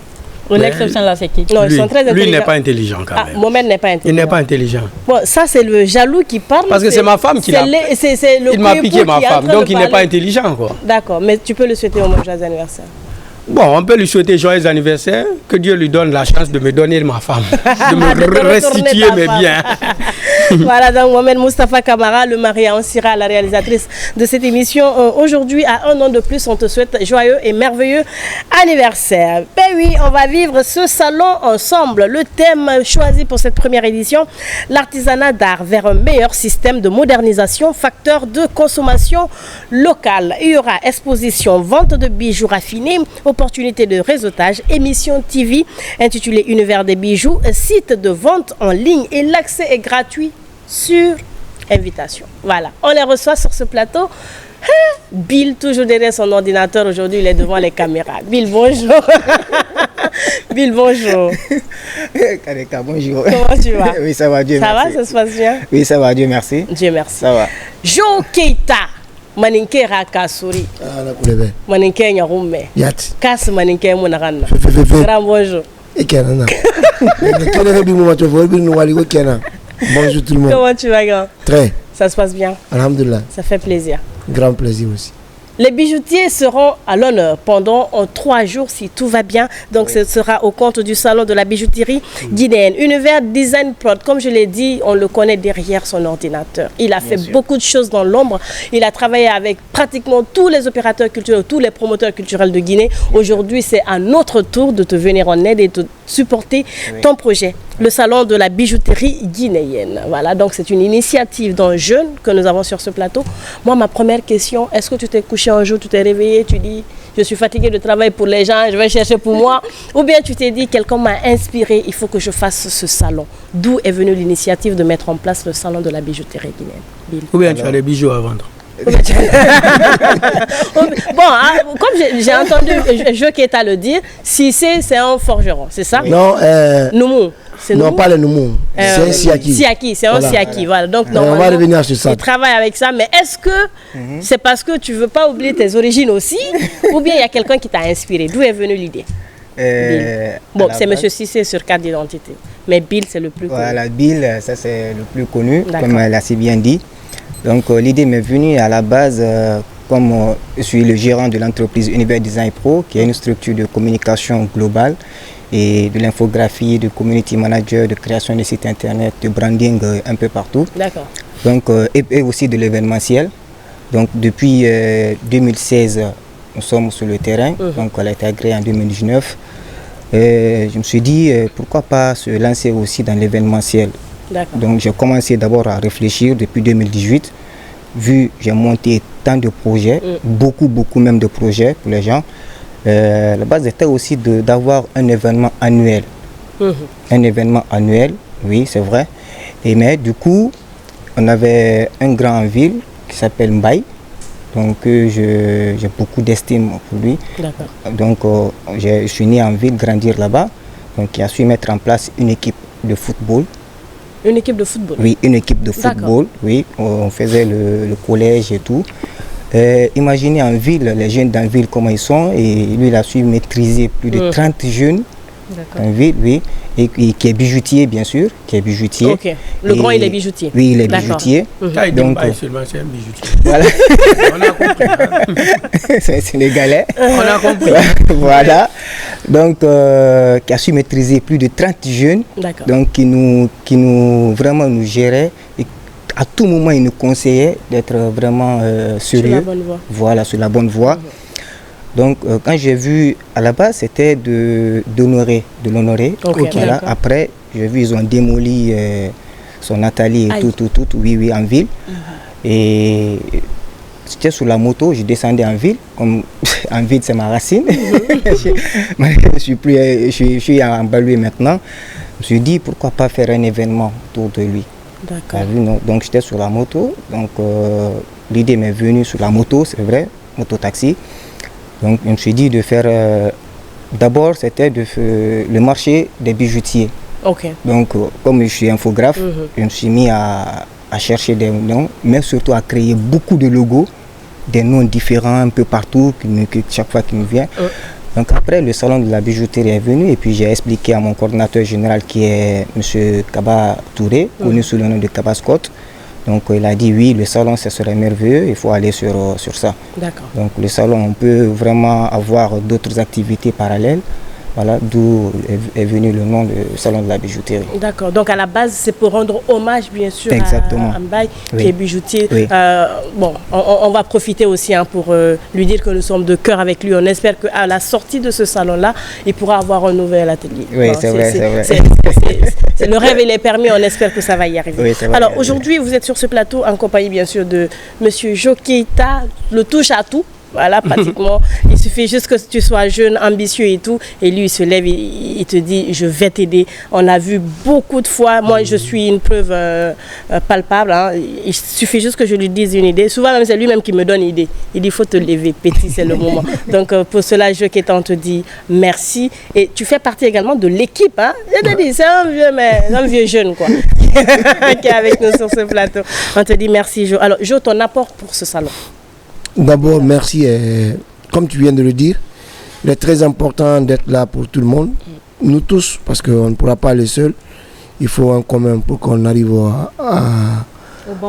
L'exception là, c'est qui? Non, ils sont très intelligents. Lui n'est pas intelligent quand même. Mohamed n'est pas intelligent. Il n'est pas intelligent. Bon, ça, c'est le jaloux qui parle. Parce que c'est ma femme qui l'a. Il m'a piqué ma femme, donc il n'est pas intelligent. D'accord, mais tu peux le souhaiter au moins joyeux anniversaire. Bon, on peut lui souhaiter joyeux anniversaire, que Dieu lui donne la chance de me donner ma femme, de me restituer mes biens. Voilà, donc Mohamed Moustapha Kamara, le mari à Ansira, la réalisatrice de cette émission. Aujourd'hui, à un an de plus, on te souhaite joyeux et merveilleux anniversaire. Ben oui, on va vivre ce salon ensemble. Le thème choisi pour cette première édition, l'artisanat d'art vers un meilleur système de modernisation, facteur de consommation locale. Il y aura exposition, vente de bijoux raffinés, opportunité de réseautage, émission TV intitulée Univers des bijoux, site de vente en ligne et l'accès est gratuit sur invitation. Voilà, on les reçoit sur ce plateau. Bill, toujours derrière son ordinateur, aujourd'hui il est devant les caméras. Bill, bonjour. Bill, bonjour. Kareka, bonjour. Comment tu vas? Oui, ça va, Dieu merci. Ça merci. va, ça se passe bien? Oui, ça va, Dieu merci. Dieu merci. Ça va. Jo Keita. Maninke Rakasuri. Maninke Nyarume. Yat. Kas Maninke Munarana. Grand bonjour. Bonjour tout le monde. Comment tu vas, grand? Très. Ça se passe bien? Alhamdulillah. Ça fait plaisir. Grand plaisir aussi. Les bijoutiers seront à l'honneur pendant 3 jours si tout va bien. Donc ce sera au compte du salon de la bijouterie guinéenne. Univers Design Prod, comme je l'ai dit, on le connaît derrière son ordinateur. Il a fait beaucoup de choses dans l'ombre. Il a travaillé avec pratiquement tous les opérateurs culturels, tous les promoteurs culturels de Guinée. Aujourd'hui, c'est à notre tour de te venir en aide et de supporter ton projet. Le salon de la bijouterie guinéenne. Voilà, donc c'est une initiative d'un jeune que nous avons sur ce plateau. Moi, ma première question, est-ce que tu t'es couché un jour, tu t'es réveillé, tu dis, je suis fatigué de travailler pour les gens, je vais chercher pour moi. Ou bien tu t'es dit, quelqu'un m'a inspiré, il faut que je fasse ce salon. D'où est venue l'initiative de mettre en place le salon de la bijouterie guinéenne? Bill. Ou bien tu as des bijoux à vendre? Bon, hein, comme j'ai entendu Jo Keita le dire, Cissé c'est un forgeron, c'est ça? Non, Noumou. Non, pas le Noumou. C'est un Siaki. Siaki, c'est un Siaki. Voilà. Donc, on va revenir sur ça. Il travaille avec ça, mais est-ce que c'est parce que tu ne veux pas oublier tes origines aussi, ou bien il y a quelqu'un qui t'a inspiré? D'où est venue l'idée? Bon, c'est M. Cissé sur carte d'identité, mais Bill, c'est le plus connu. Voilà, Bill, ça c'est le plus connu, comme elle a si bien dit. Donc, l'idée m'est venue à la base, comme je suis le gérant de l'entreprise Univers Design Pro, qui est une structure de communication globale et de l'infographie, de community manager, de création de sites internet, de branding un peu partout. D'accord. Donc, et aussi de l'événementiel. Donc, depuis 2016, nous sommes sur le terrain. Donc, elle a été agréée en 2019. Je me suis dit, pourquoi pas se lancer aussi dans l'événementiel. Donc, j'ai commencé d'abord à réfléchir depuis 2018. Vu j'ai monté tant de projets, beaucoup même de projets pour les gens. La base était aussi d'avoir un événement annuel. Un événement annuel, oui, c'est vrai. Mais du coup, on avait un grand en ville qui s'appelle Mbaye. Donc, j'ai beaucoup d'estime pour lui. Donc, je suis né en ville, grandir là-bas. Donc, il a su mettre en place une équipe de football. Une équipe de football? Oui, une équipe de football. Oui, on faisait le collège et tout. Imaginez en ville, les jeunes dans la ville comment ils sont, et lui il a su maîtriser plus de 30 jeunes en ville, oui, et qui est bijoutier bien sûr, qui est bijoutier. Ok. Le grand il est bijoutier. Oui, il est bijoutier. Donc seulement c'est un bijoutier. Voilà. On a compris. C'est sénégalais. On a compris. Voilà. Donc qui a su maîtriser plus de 30 jeunes. Donc qui nous vraiment nous gérait. Et à tout moment, il nous conseillait d'être vraiment sérieux. Sur la bonne voie. Voilà, sur la bonne voie. Donc, quand j'ai vu, à la base, c'était de l'honorer. Voilà. Après, j'ai vu, ils ont démoli son atelier et tout, oui, en ville. Et j'étais sur la moto, je descendais en ville, comme en ville c'est ma racine. je suis en Baloué maintenant. Je me suis dit pourquoi pas faire un événement autour de lui. D'accord. Donc j'étais sur la moto, donc l'idée m'est venue sur la moto, c'est vrai, moto-taxi. Donc je me suis dit de faire, d'abord c'était le marché des bijoutiers. Ok. Donc comme je suis infographe, je me suis mis à chercher des noms, mais surtout à créer beaucoup de logos, des noms différents un peu partout, chaque fois qu'il me vient. Donc après, le salon de la bijouterie est venu et puis j'ai expliqué à mon coordinateur général qui est M. Kaba Touré, connu sous le nom de Kaba Scott. Donc il a dit oui, le salon ce serait merveilleux, il faut aller sur ça. D'accord. Donc le salon, on peut vraiment avoir d'autres activités parallèles. Voilà, d'où est venu le nom de salon de la bijouterie. D'accord. Donc à la base, c'est pour rendre hommage, bien sûr, à Mbaye, qui est bijoutier. Oui. Bon, on va profiter aussi pour lui dire que nous sommes de cœur avec lui. On espère qu'à la sortie de ce salon-là, il pourra avoir un nouvel atelier. Oui, bon, c'est vrai. Le rêve, il est permis. On espère que ça va y arriver. Oui, alors aujourd'hui, vous êtes sur ce plateau en compagnie, bien sûr, de M. Jo Keita, le touche à tout. Voilà, pratiquement, il suffit juste que tu sois jeune, ambitieux et tout. Et lui, il se lève, il te dit, je vais t'aider. On a vu beaucoup de fois, moi, je suis une preuve palpable. Hein. Il suffit juste que je lui dise une idée. Souvent, même c'est lui-même qui me donne une idée. Il dit, il faut te lever, petit, c'est le moment. Donc, pour cela, on te dit merci. Et tu fais partie également de l'équipe. Hein. Je te dis, c'est un vieux jeune, quoi, qui est avec nous sur ce plateau. On te dit merci, Jo. Alors, Jo, ton apport pour ce salon? D'abord, merci. Comme tu viens de le dire, il est très important d'être là pour tout le monde. Nous tous, parce qu'on ne pourra pas aller seul. Il faut un commun pour qu'on arrive à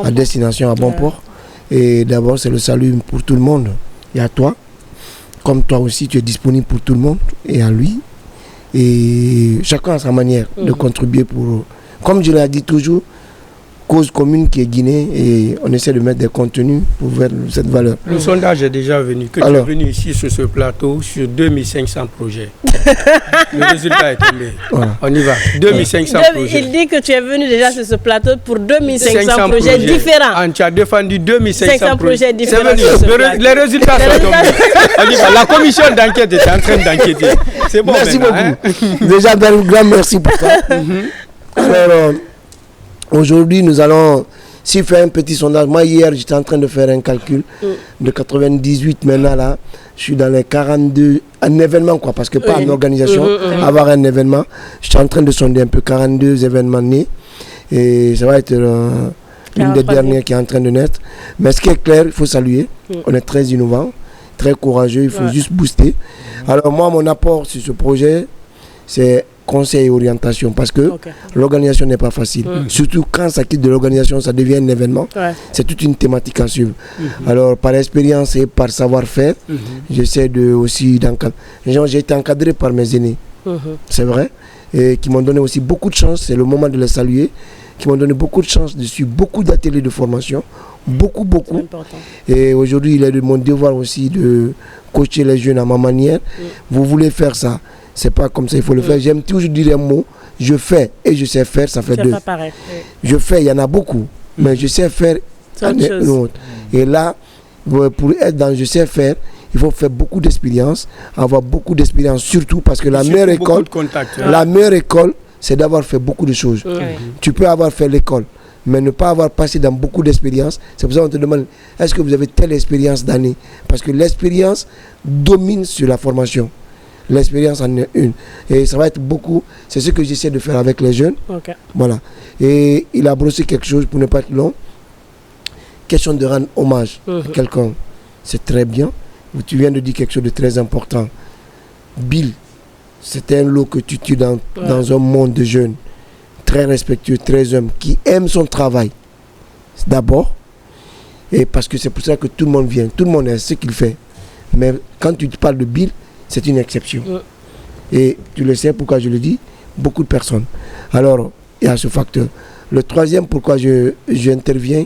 destination, à bon port. Et d'abord, c'est le salut pour tout le monde. Et à toi, comme toi aussi, tu es disponible pour tout le monde et à lui. Et chacun a sa manière de contribuer pour... Comme je l'ai dit toujours, cause commune qui est Guinée et on essaie de mettre des contenus pour vers cette valeur. Le sondage est déjà venu. Tu es venu ici sur ce plateau sur 2500 projets. Le résultat est tombé. Voilà. On y va. 2500 projets. Il dit que tu es venu déjà sur ce plateau pour 2500 projets différents. Tu as défendu 2500 projets différents. Les résultats sont tombés. On y va. La commission d'enquête est en train d'enquêter. C'est bon. Merci beaucoup. Hein? Déjà, un grand merci pour ça. Alors, aujourd'hui, nous allons, si faire un petit sondage, moi hier j'étais en train de faire un calcul de 98, maintenant là, je suis dans les 42, un événement quoi, parce que pas en organisation, avoir un événement, je suis en train de sonder un peu 42 événements nés, et ça va être une des dernières qui est en train de naître. Mais ce qui est clair, il faut saluer, on est très innovant, très courageux, il faut juste booster. Alors moi, mon apport sur ce projet, c'est conseil et orientation, parce que l'organisation n'est pas facile. Surtout quand ça quitte de l'organisation, ça devient un événement. C'est toute une thématique à suivre. Alors par expérience et par savoir-faire, j'essaie de aussi d'encadrer. J'ai été encadré par mes aînés, c'est vrai, et qui m'ont donné aussi beaucoup de chance, c'est le moment de les saluer, qui m'ont donné beaucoup de chance de suivre beaucoup d'ateliers de formation, beaucoup. Et aujourd'hui, il est de mon devoir aussi de coacher les jeunes à ma manière. Vous voulez faire ça, c'est pas comme ça, il faut le faire. J'aime toujours dire un mot, je fais et je sais faire, ça fait deux. Pas pareil. Je fais, il y en a beaucoup, mais je sais faire une autre. Et là, pour être dans je sais faire, il faut faire beaucoup d'expérience, avoir beaucoup d'expérience, surtout parce que la meilleure école, c'est d'avoir fait beaucoup de choses. Tu peux avoir fait l'école, mais ne pas avoir passé dans beaucoup d'expérience. C'est pour ça qu'on te demande, est-ce que vous avez telle expérience d'année? Parce que l'expérience domine sur la formation. L'expérience en est une. Et ça va être beaucoup. C'est ce que j'essaie de faire avec les jeunes. Voilà. Et il a brossé quelque chose pour ne pas être long. Question de rendre hommage à quelqu'un. C'est très bien. Tu viens de dire quelque chose de très important. Bill, c'était un lot que tu tues dans un monde de jeunes. Très respectueux, très humble, qui aime son travail. D'abord. Et parce que c'est pour ça que tout le monde vient. Tout le monde aime ce qu'il fait. Mais quand tu parles de Bill, c'est une exception. Et tu le sais pourquoi je le dis, beaucoup de personnes. Alors, il y a ce facteur. Le troisième, pourquoi j'interviens,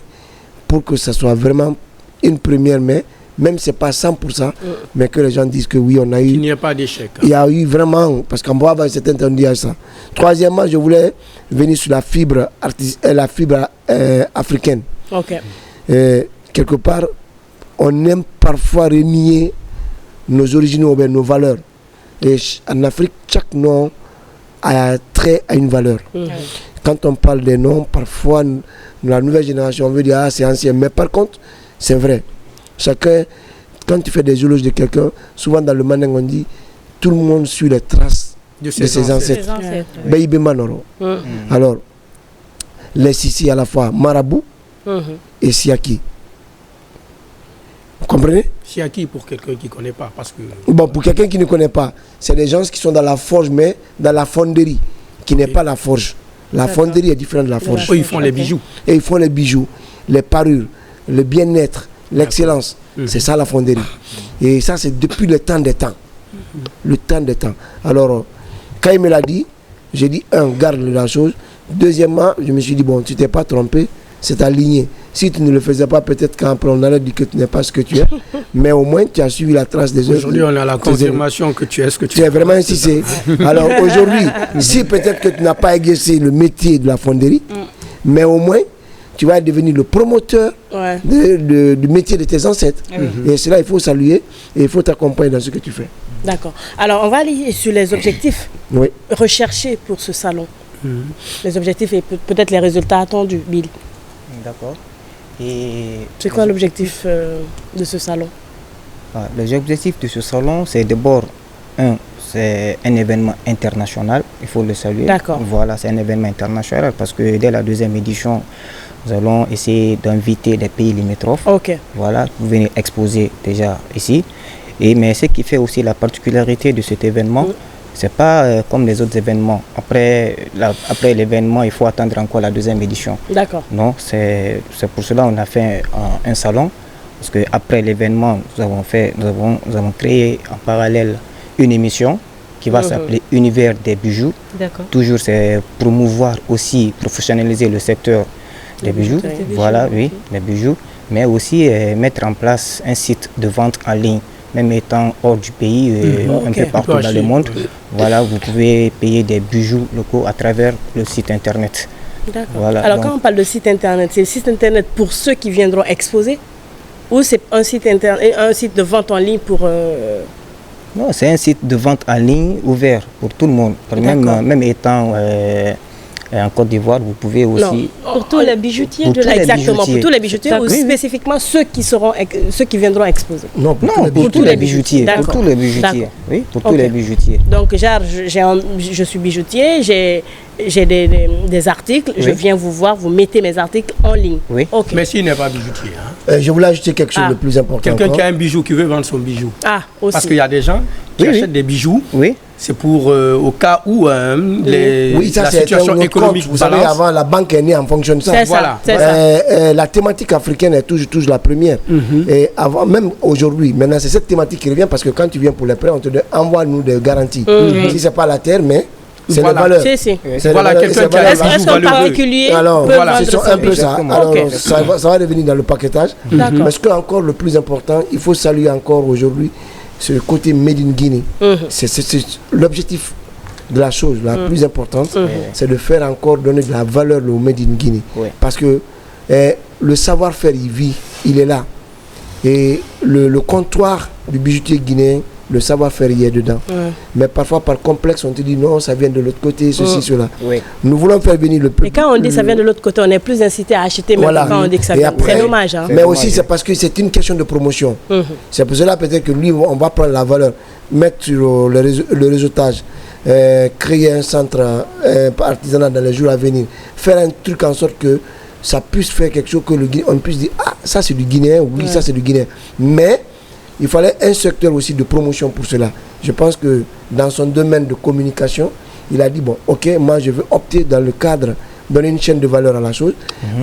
pour que ça soit vraiment une première main, même si ce n'est pas 100%, mais que les gens disent que oui, on a eu... Il n'y a pas d'échec. Il y a eu vraiment, parce qu'en bas, c'est entendu à ça. Troisièmement, je voulais venir sur la fibre, africaine. Quelque part, on aime parfois renier nos origines ou bien nos valeurs. Et en Afrique, chaque nom a trait à une valeur. Quand on parle des noms, parfois, la nouvelle génération, on veut dire, ah, c'est ancien. Mais par contre, c'est vrai. Chacun, quand tu fais des éloges de quelqu'un, souvent dans le manding, on dit, tout le monde suit les traces de ses ancêtres. Baïbé Manoro. Alors, les Sissi à la fois, Marabout et Siaki. Vous comprenez? Siaki pour quelqu'un qui ne connaît pas. Parce que... Bon, pour quelqu'un qui ne connaît pas, c'est des gens qui sont dans la forge, mais dans la fonderie, qui n'est pas la forge. La fonderie est différente de la forge. Ils font les bijoux. Et ils font les bijoux, les parures, le bien-être, l'excellence. C'est ça la fonderie. Et ça, c'est depuis le temps des temps. Le temps des temps. Alors, quand il me l'a dit, j'ai dit, garde la chose. Deuxièmement, je me suis dit, bon, tu t'es pas trompé, c'est aligné. Si tu ne le faisais pas, peut-être qu'après on allait dire que tu n'es pas ce que tu es. Mais au moins, tu as suivi la trace des autres. Aujourd'hui, on a la confirmation que tu es ce que tu es. Tu es vraiment insisté. Alors aujourd'hui, si peut-être que tu n'as pas exercé le métier de la fonderie, mais au moins, tu vas devenir le promoteur du métier de tes ancêtres. Et cela, il faut saluer et il faut t'accompagner dans ce que tu fais. D'accord. Alors, on va aller sur les objectifs recherchés pour ce salon. Les objectifs et peut-être les résultats attendus, Bill. D'accord. C'est quoi l'objectif de ce salon? L'objectif de ce salon, c'est d'abord, c'est un événement international, il faut le saluer. D'accord. Voilà, c'est un événement international parce que dès la deuxième édition, nous allons essayer d'inviter des pays limitrophes. Ok. Voilà, vous venez exposer déjà ici. Mais ce qui fait aussi la particularité de cet événement, c'est pas comme les autres événements. Après l'événement, il faut attendre encore la deuxième édition. D'accord. Non, c'est pour cela qu'on a fait un salon. Parce qu'après l'événement, nous avons créé en parallèle une émission qui va s'appeler Univers des bijoux. D'accord. Toujours, c'est promouvoir aussi, professionnaliser le secteur des bijoux. Voilà, oui, les bijoux. Mais aussi mettre en place un site de vente en ligne. Même étant hors du pays, un peu partout dans le monde, voilà, vous pouvez payer des bijoux locaux à travers le site internet. D'accord. Voilà, alors quand on parle de site internet, c'est le site internet pour ceux qui viendront exposer ou c'est un site internet, un site de vente en ligne pour... Non, c'est un site de vente en ligne ouvert pour tout le monde. Même étant en Côte d'Ivoire, vous pouvez aussi... Non, pour tous les bijoutiers Exactement, pour tous les bijoutiers ou spécifiquement ceux qui viendront exposer? Non, pour tous les bijoutiers. Pour tous les bijoutiers. Oui, pour tous les bijoutiers. Donc, je suis bijoutier, j'ai des articles, je viens vous voir, vous mettez mes articles en ligne. Oui. Okay. Mais s'il n'est pas bijoutier. Je voulais ajouter quelque chose de plus important. Quelqu'un qui a un bijou, qui veut vendre son bijou. Aussi. Parce qu'il y a des gens qui achètent des bijoux. Oui. C'est pour au cas où la situation économique vous savez, avant la banque est née en fonction de ça. C'est ça. La thématique africaine est toujours la première. Et avant, même aujourd'hui, maintenant c'est cette thématique qui revient parce que quand tu viens pour les prêts, on te dit envoie-nous des garanties. Si c'est pas la terre, mais c'est la valeur. Voilà, quelqu'un qui a Est-ce qu'un particulier peut vendre un peu ça. Alors, ça va revenir dans le paquetage. Mais ce qui est encore le plus important, il faut saluer encore aujourd'hui, c'est le côté Made in Guinea. C'est l'objectif de la chose la plus importante, c'est de faire encore donner de la valeur au Made in Guinea. Parce que le savoir-faire, il est là. Et le comptoir du bijoutier guinéen, le savoir-faire y est dedans. Mais parfois, par complexe, on te dit non, ça vient de l'autre côté, ceci, cela. Nous voulons faire venir le plus. Et quand on dit ça vient de l'autre côté, on est plus incité à acheter, même quand on dit que ça vient. C'est dommage. Mais aussi, c'est parce que c'est une question de promotion. C'est pour cela peut-être que lui, on va prendre la valeur, mettre sur le réseautage, créer un centre artisanal dans les jours à venir, faire un truc en sorte que ça puisse faire quelque chose que on puisse dire, ah, ça c'est du Guinéen, oui, ça c'est du Guinéen. Mais il fallait un secteur aussi de promotion pour cela. Je pense que dans son domaine de communication, il a dit, bon, ok, moi je vais opter dans le cadre, donner une chaîne de valeur à la chose,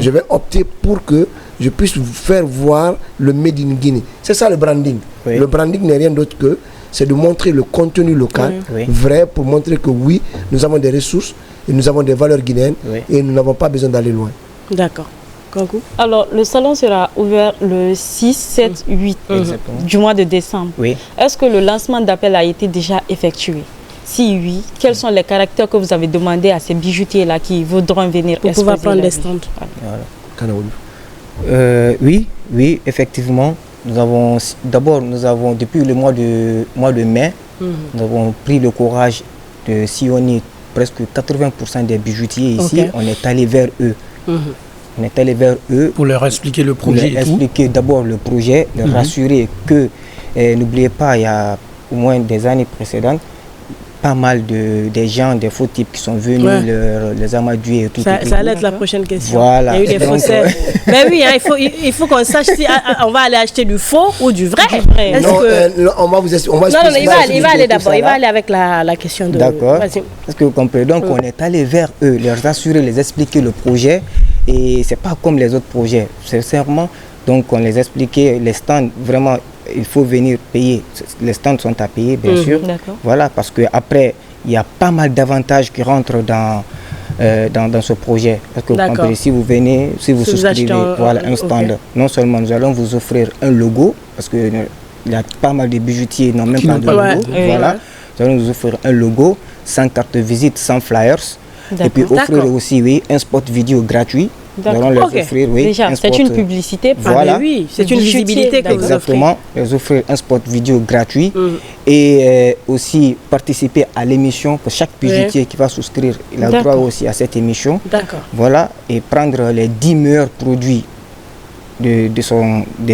je vais opter pour que je puisse faire voir le Made in Guinea. C'est ça le branding. Le branding n'est rien d'autre que, c'est de montrer le contenu local, vrai, pour montrer que oui, nous avons des ressources, et nous avons des valeurs guinéennes, et nous n'avons pas besoin d'aller loin. D'accord. Alors, le salon sera ouvert le 6, 7, 8 du mois de décembre. Est-ce que le lancement d'appel a été déjà effectué? Si oui, quels sont les caractères que vous avez demandé à ces bijoutiers-là qui voudront venir pour pouvoir prendre des stands? Oui, effectivement. D'abord, depuis le mois de mai, nous avons pris le courage de sillonner presque 80% des bijoutiers ici. On est allé vers eux. On est allé vers eux. Pour leur expliquer le projet. Pour leur expliquer d'abord le projet, leur rassurer que, n'oubliez pas, il y a au moins des années précédentes, pas mal des gens, des faux types qui sont venus, les amadouer et tout. Ça allait être la prochaine question. Voilà. Il y a eu des faussaires. Mais oui, hein, il faut qu'on sache si on va aller acheter du faux ou du vrai. On va vous expliquer. Non, il va aller d'abord. Il va aller avec la question de... D'accord. Est-ce que vous comprenez? Donc, on est allé vers eux, leur assurer, les expliquer le projet. Et c'est pas comme les autres projets. Sincèrement, donc on les expliquait, les stands, vraiment, il faut venir payer. Les stands sont à payer, bien sûr. Voilà, parce qu'après, il y a pas mal d'avantages qui rentrent dans ce projet. Parce que si vous venez, si vous souscrivez un stand, non seulement nous allons vous offrir un logo, parce qu'il y a pas mal de bijoutiers qui n'ont même pas de logo. Voilà, nous allons vous offrir un logo, sans carte de visite, sans flyers. Et puis offrir aussi un spot vidéo gratuit. Nous allons leur offrir, déjà, c'est une publicité. Voilà. Oui, c'est une visibilité que vous offrez. Exactement, les offrir un spot vidéo gratuit et aussi participer à l'émission. Pour chaque bijoutier qui va souscrire, il a droit aussi à cette émission. D'accord. Voilà, et prendre les 10 meilleurs produits de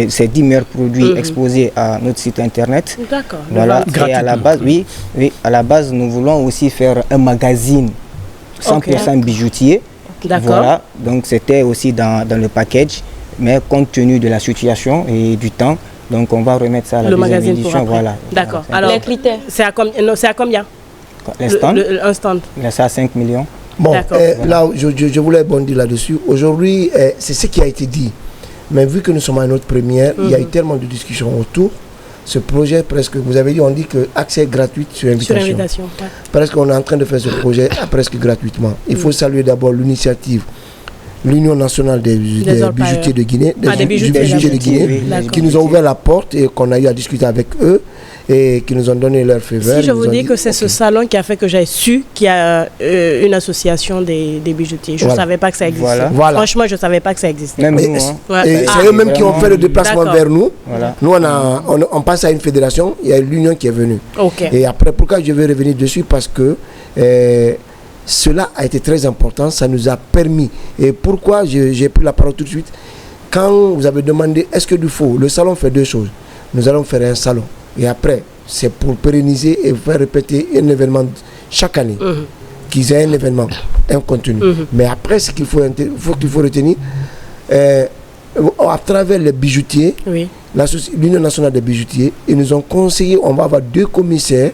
ces 10 meilleurs produits exposés à notre site internet. D'accord. Voilà, et à la base, à la base, nous voulons aussi faire un magazine 100% bijoutier. D'accord. Voilà, donc c'était aussi dans le package, mais compte tenu de la situation et du temps, donc on va remettre ça à la deuxième édition. Voilà. D'accord. Alors, les critères, c'est à combien les stands? Un stand. C'est à 5 millions. Bon, là, je voulais bondir là-dessus. Aujourd'hui, c'est ce qui a été dit. Mais vu que nous sommes à notre première, il y a eu tellement de discussions autour. Ce projet, presque, vous avez dit, on dit que accès gratuit sur invitation. Presque, on est en train de faire ce projet presque gratuitement. Il faut saluer d'abord l'initiative, l'Union nationale des bijoutiers de Guinée, des bijoutiers de Guinée, qui nous ont ouvert la porte et qu'on a eu à discuter avec eux et qui nous ont donné leur feu vert. Si je vous dis que c'est ce salon qui a fait que j'ai su qu'il y a une association des bijoutiers. Je ne savais pas que ça existait. Voilà. Franchement, je ne savais pas que ça existait. Même nous, et c'est eux-mêmes qui ont fait le déplacement vers nous. Voilà. Nous, on passe à une fédération, il y a l'Union qui est venue. Et après, pourquoi je vais revenir dessus? Parce que cela a été très important, ça nous a permis. Et pourquoi j'ai pris la parole tout de suite? Quand vous avez demandé, est-ce que du faux? Le salon fait deux choses. Nous allons faire un salon. Et après, c'est pour pérenniser et faire répéter un événement chaque année. Qu'ils aient un événement, un contenu. Mais après, ce qu'il faut retenir, à travers les bijoutiers, l'Union nationale des bijoutiers, ils nous ont conseillé, on va avoir 2 commissaires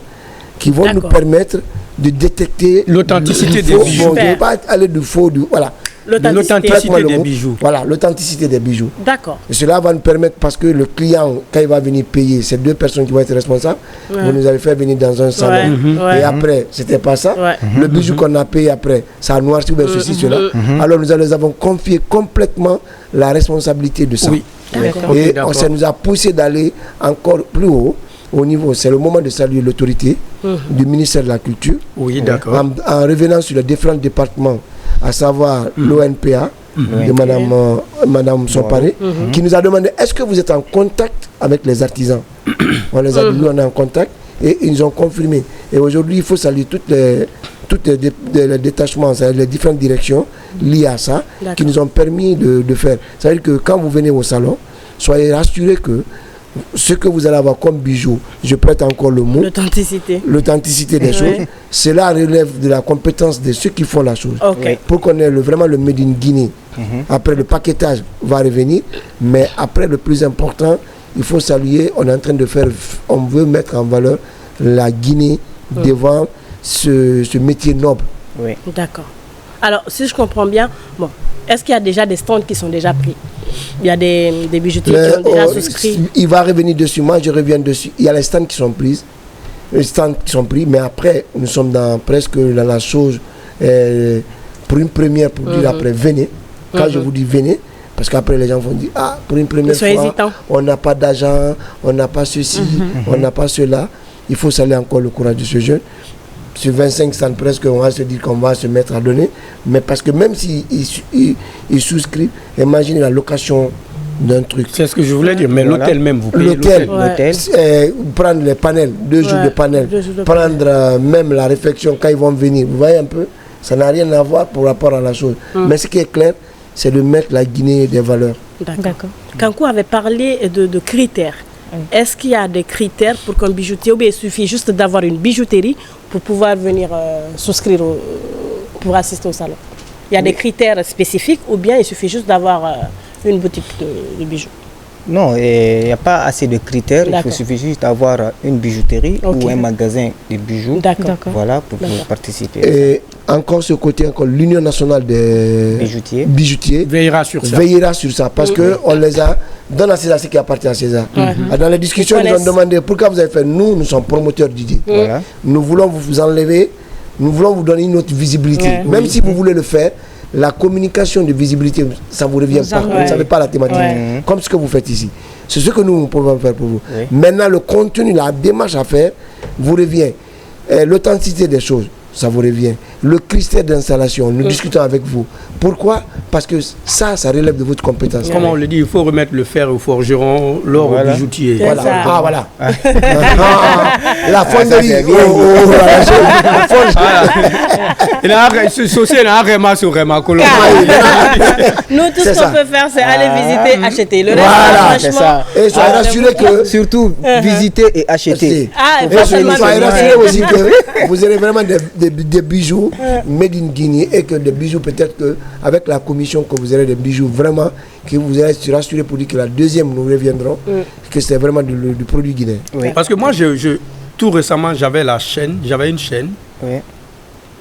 qui vont nous permettre de détecter l'authenticité des bijoux. On ne va pas aller du faux, voilà. L'authenticité des bijoux. Voilà, l'authenticité des bijoux. D'accord. Et cela va nous permettre, parce que le client, quand il va venir payer, c'est 2 personnes qui vont être responsables. Vous nous avez fait venir dans un salon. Et après, c'était pas ça. Le bijou qu'on a payé après, ça a noirci, ou ceci, cela. Alors nous avons confié complètement la responsabilité de ça. Et ça nous a poussé d'aller encore plus haut. Au niveau, c'est le moment de saluer l'autorité du ministère de la Culture. Oui, d'accord. En revenant sur les différents départements, à savoir l'ONPA de Madame Somparé, qui nous a demandé, est-ce que vous êtes en contact avec les artisans? On les a dit, on est en contact, et ils nous ont confirmé. Et aujourd'hui, il faut saluer tous les détachements, les différentes directions liées à ça, qui nous ont permis de faire. Ça veut dire que quand vous venez au salon, soyez rassurés que ce que vous allez avoir comme bijoux, je prête encore le mot, l'authenticité des choses, cela relève de la compétence de ceux qui font la chose. Pour qu'on ait vraiment le Made in Guinée. Après, le paquetage va revenir, mais après, le plus important, il faut saluer, on est en train de faire, on veut mettre en valeur la Guinée devant ce métier noble. D'accord. Alors, si je comprends bien, est-ce qu'il y a déjà des stands qui sont déjà pris? Il y a des bijoutiers qui ont déjà souscrit. Il va revenir dessus, moi je reviens dessus. Il y a les stands qui sont pris, mais après, nous sommes presque dans la chose, pour une première, pour dire après, venez. Quand je vous dis venez, parce qu'après les gens vont dire, pour une première fois, on n'a pas d'argent, on n'a pas ceci, on n'a pas cela. Il faut saluer encore le courage de ce jeune. Sur 25 stands presque, on va se dire qu'on va se mettre à donner. Mais parce que même s'ils souscrivent, imaginez la location d'un truc. C'est ce que je voulais dire, mais l'hôtel même, vous payez l'hôtel. l'hôtel. Prendre les panels, 2 jours de panel, prendre même la réflexion quand ils vont venir. Vous voyez un peu, ça n'a rien à voir par rapport à la chose. Mais ce qui est clair, c'est de mettre la Guinée des valeurs. D'accord. Kankou avait parlé de critères. Est-ce qu'il y a des critères pour qu'un bijoutier, ou bien il suffit juste d'avoir une bijouterie pour pouvoir venir souscrire, pour assister au salon? Il y a des critères spécifiques ou bien il suffit juste d'avoir une boutique de bijoux? Non, il n'y a pas assez de critères. Il suffit juste d'avoir une bijouterie ou un magasin de bijoux. Voilà, pour pouvoir participer. Et encore ce côté, l'Union nationale des bijoutiers veillera sur ça. Parce qu'on les a donné à César ce qui appartient à César. Dans les discussions, ils nous ont demandé pourquoi vous avez fait. Nous sommes promoteurs d'idées. Voilà. Nous voulons vous enlever, nous voulons vous donner une autre visibilité. Même si vous voulez le faire, la communication de visibilité, ça ne vous revient pas. Vous ne savez pas la thématique. Comme ce que vous faites ici. C'est ce que nous pouvons faire pour vous. Maintenant, le contenu, la démarche à faire, vous revient. L'authenticité des choses, ça vous revient. Le critère d'installation, nous discutons avec vous. Pourquoi? Parce que ça relève de votre compétence. Comme on le dit, il faut remettre le fer au forgeron, l'or au bijoutier. Voilà. Voilà. La fonderie. Ce saucier n'a rien sur Réma. Nous, tout ce qu'on peut faire, c'est aller visiter, acheter. Le reste, franchement. Et soyez rassurés que. Surtout, visiter et acheter. Et soyez rassurés aussi que vous aurez vraiment des bijoux made in Guinée et que des bijoux peut-être qu'avec la commission que vous aurez des bijoux vraiment que vous allez se rassurer pour dire que la deuxième nous reviendront que c'est vraiment du produit guinéen. Parce que moi tout récemment j'avais une chaîne.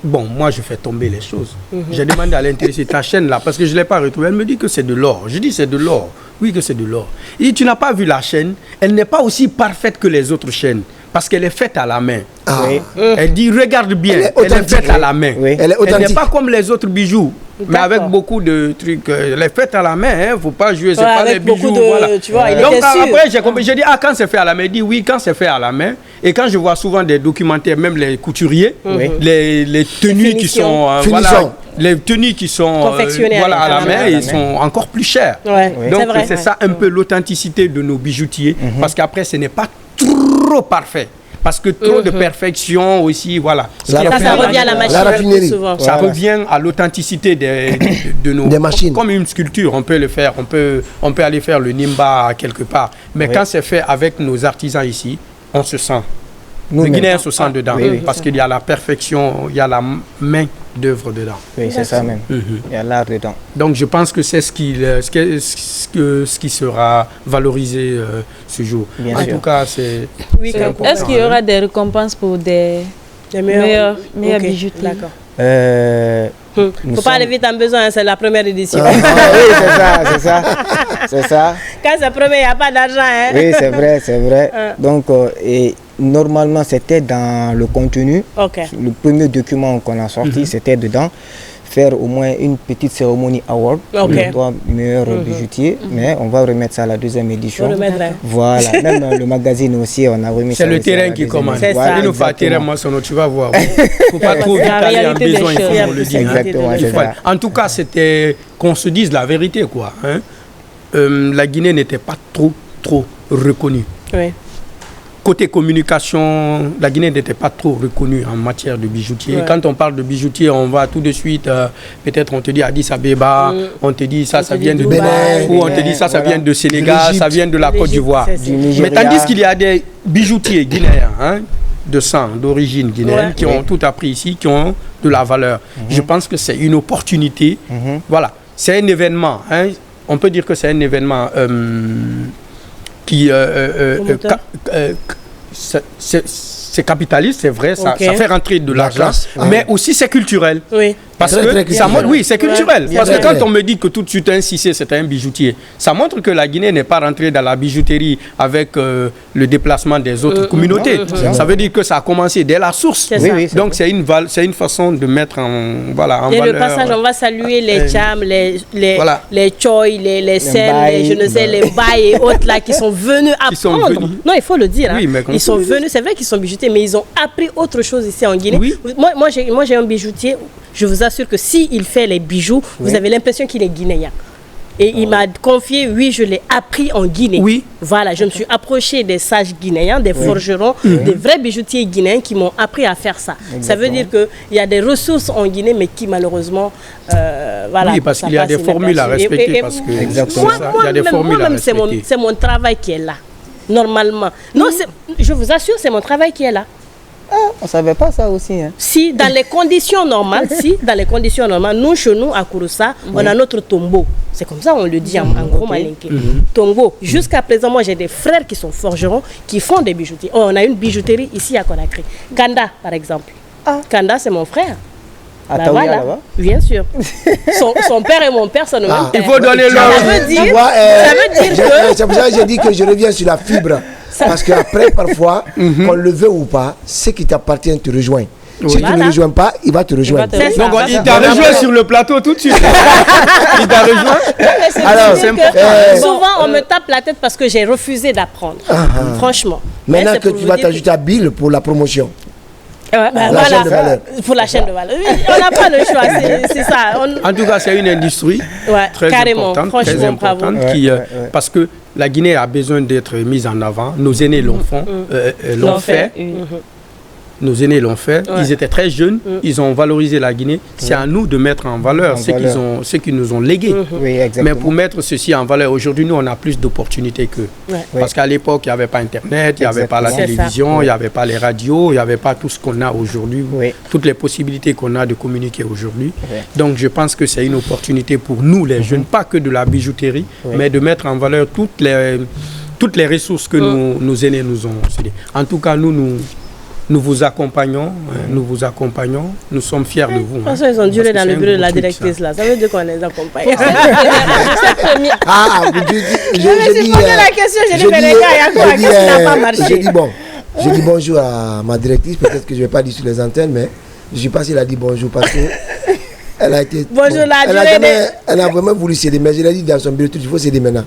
Bon, moi je fais tomber les choses. J'ai demandé à l'intéressé ta chaîne là parce que je ne l'ai pas retrouvée. Elle me dit que c'est de l'or. Je dis c'est de l'or. Oui que c'est de l'or. Il dit tu n'as pas vu la chaîne. Elle n'est pas aussi parfaite que les autres chaînes. Parce qu'elle est faite à la main. Elle dit, regarde bien, elle est faite à la main. Elle n'est pas comme les autres bijoux, mais avec beaucoup de trucs. Elle est faite à la main, il ne faut pas jouer, c'est pas les bijoux. Tu vois, donc après, j'ai compris, j'ai dit, quand c'est fait à la main, il dit oui, quand c'est fait à la main. Et quand je vois souvent des documentaires, même les couturiers, les tenues qui sont... les tenues qui sont confectionnées à la main, ils sont encore plus chères. Donc c'est ça un peu l'authenticité de nos bijoutiers, parce qu'après, ce n'est pas trop parfait. Parce que trop de perfection aussi, voilà. Ça revient à la machine. La raffinerie. Souvent. Ça revient à l'authenticité de nos... Des machines. Comme une sculpture, on peut le faire. On peut aller faire le nimba quelque part. Mais quand c'est fait avec nos artisans ici, on se sent. Le Guinéen se sent dedans. Parce qu'il y a la perfection, il y a la main d'œuvre dedans. Oui, c'est ça même. Il y a l'art dedans. Donc je pense que c'est ce qui sera valorisé ce jour. En tout cas, c'est important. Est-ce qu'il y aura des récompenses pour des meilleurs bijoutiers? D'accord. Il ne faut pas aller vite en besoin, c'est la première édition. Oui, c'est ça. Quand c'est premier, il n'y a pas d'argent. Oui, c'est vrai. Donc, normalement, c'était dans le contenu. Le premier document qu'on a sorti, c'était dedans. Faire au moins une petite cérémonie award pour les 3 meilleurs bijoutiers, mais on va remettre ça à la deuxième édition. Voilà, même le magazine aussi, on a remis ça. C'est le terrain qui commence. Il nous faut attirer maçonneau, tu vas voir. Il ne faut pas trop vite aller en besoin, il faut le dire. Exactement, en tout cas, c'était qu'on se dise la vérité, quoi. La Guinée n'était pas trop reconnue. Côté communication, la Guinée n'était pas trop reconnue en matière de bijoutier. Quand on parle de bijoutier, on va tout de suite, peut-être on te dit Addis Abeba, on te dit ça vient de Bénin, ou on te dit ça vient de Sénégal, ça vient de la Côte d'Ivoire. Mais tandis qu'il y a des bijoutiers guinéens, de sang, d'origine guinéenne, qui ont tout appris ici, qui ont de la valeur. Je pense que c'est une opportunité. Voilà, c'est un événement. On peut dire que c'est un événement qui c'est capitaliste, c'est vrai, ça fait rentrer de l'argent, mais aussi c'est culturel. Parce que ça montre, c'est culturel. Parce que quand on me dit que tout de suite un Cissé c'est un bijoutier, ça montre que la Guinée n'est pas rentrée dans la bijouterie avec le déplacement des autres communautés. Ça veut dire que ça a commencé dès la source. Donc c'est une façon de mettre en valeur. Et le passage, on va saluer les Tcham, les Choy, les Sen, je ne sais, les Baye et autres là qui sont venus apprendre. Non, il faut le dire. Ils sont venus, c'est vrai qu'ils sont bijoutiers, mais ils ont appris autre chose ici en Guinée. Moi j'ai un bijoutier. Je vous assure que s'il fait les bijoux, vous avez l'impression qu'il est guinéen. Et il m'a confié, oui, je l'ai appris en Guinée. Oui. Voilà, je me suis approché des sages guinéens, des forgerons, des vrais bijoutiers guinéens qui m'ont appris à faire ça. Ça veut dire qu'il y a des ressources en Guinée, mais qui malheureusement, voilà. Oui, parce qu'il y a des formules à respecter. Parce que il y a des formules à respecter. C'est mon travail qui est là, normalement. Non, je vous assure, c'est mon travail qui est là. Ah, on ne savait pas ça aussi. Hein. Si, dans les conditions normales, nous, chez nous, à Kouroussa, on a notre tombeau. C'est comme ça, on le dit en gros malinké. Tombeau. Jusqu'à présent, moi, j'ai des frères qui sont forgerons, qui font des bijouteries. Oh, on a une bijouterie ici à Conakry. Kanda, par exemple. Kanda, c'est mon frère. À Taouya, voilà. Là-bas. Bien sûr. Son père et mon père sont le même père. Il faut donner l'ordre. Ça veut dire que... C'est pour ça que j'ai dit que je reviens sur la fibre. Parce qu'après, parfois, qu'on le veut ou pas, ce qui t'appartient te rejoint. Si tu ne le rejoins pas, il va te rejoindre. Donc, il t'a rejoint sur le plateau tout de suite. Il t'a rejoint. Alors, souvent, on me tape la tête parce que j'ai refusé d'apprendre. Franchement. Maintenant que tu vas t'ajouter à Bill pour la promotion. Voilà, pour la chaîne de valeur. On n'a pas le choix, c'est ça. En tout cas, c'est une industrie très importante parce que la Guinée a besoin d'être mise en avant. Nos aînés l'ont fait. Nos aînés l'ont fait. Ils étaient très jeunes. Ils ont valorisé la Guinée. C'est à nous de mettre en valeur ce qu'ils nous ont légué. Mais pour mettre ceci en valeur, aujourd'hui, nous, on a plus d'opportunités qu'eux. Parce qu'à l'époque, il n'y avait pas Internet, il n'y avait pas la télévision, il n'y avait pas les radios, il n'y avait pas tout ce qu'on a aujourd'hui, toutes les possibilités qu'on a de communiquer aujourd'hui. Donc, je pense que c'est une opportunité pour nous, les jeunes, pas que de la bijouterie, mais de mettre en valeur toutes les ressources que nos aînés nous ont cédées. En tout cas, nous vous accompagnons, nous sommes fiers de vous. Parce qu'ils ont duré dans le bureau de la directrice là, ça veut dire qu'on les accompagne. Je me suis posé la question, j'ai dit mais les gars, il y a quoi, qu'est-ce qui n'a pas marché? J'ai dit bonjour à ma directrice, peut-être que je ne vais pas dire sur les antennes, mais je ne sais pas si elle a dit bonjour parce que elle a été... Bonjour la durée elle a vraiment voulu céder, mais je l'ai dit dans son bureau, il faut céder maintenant.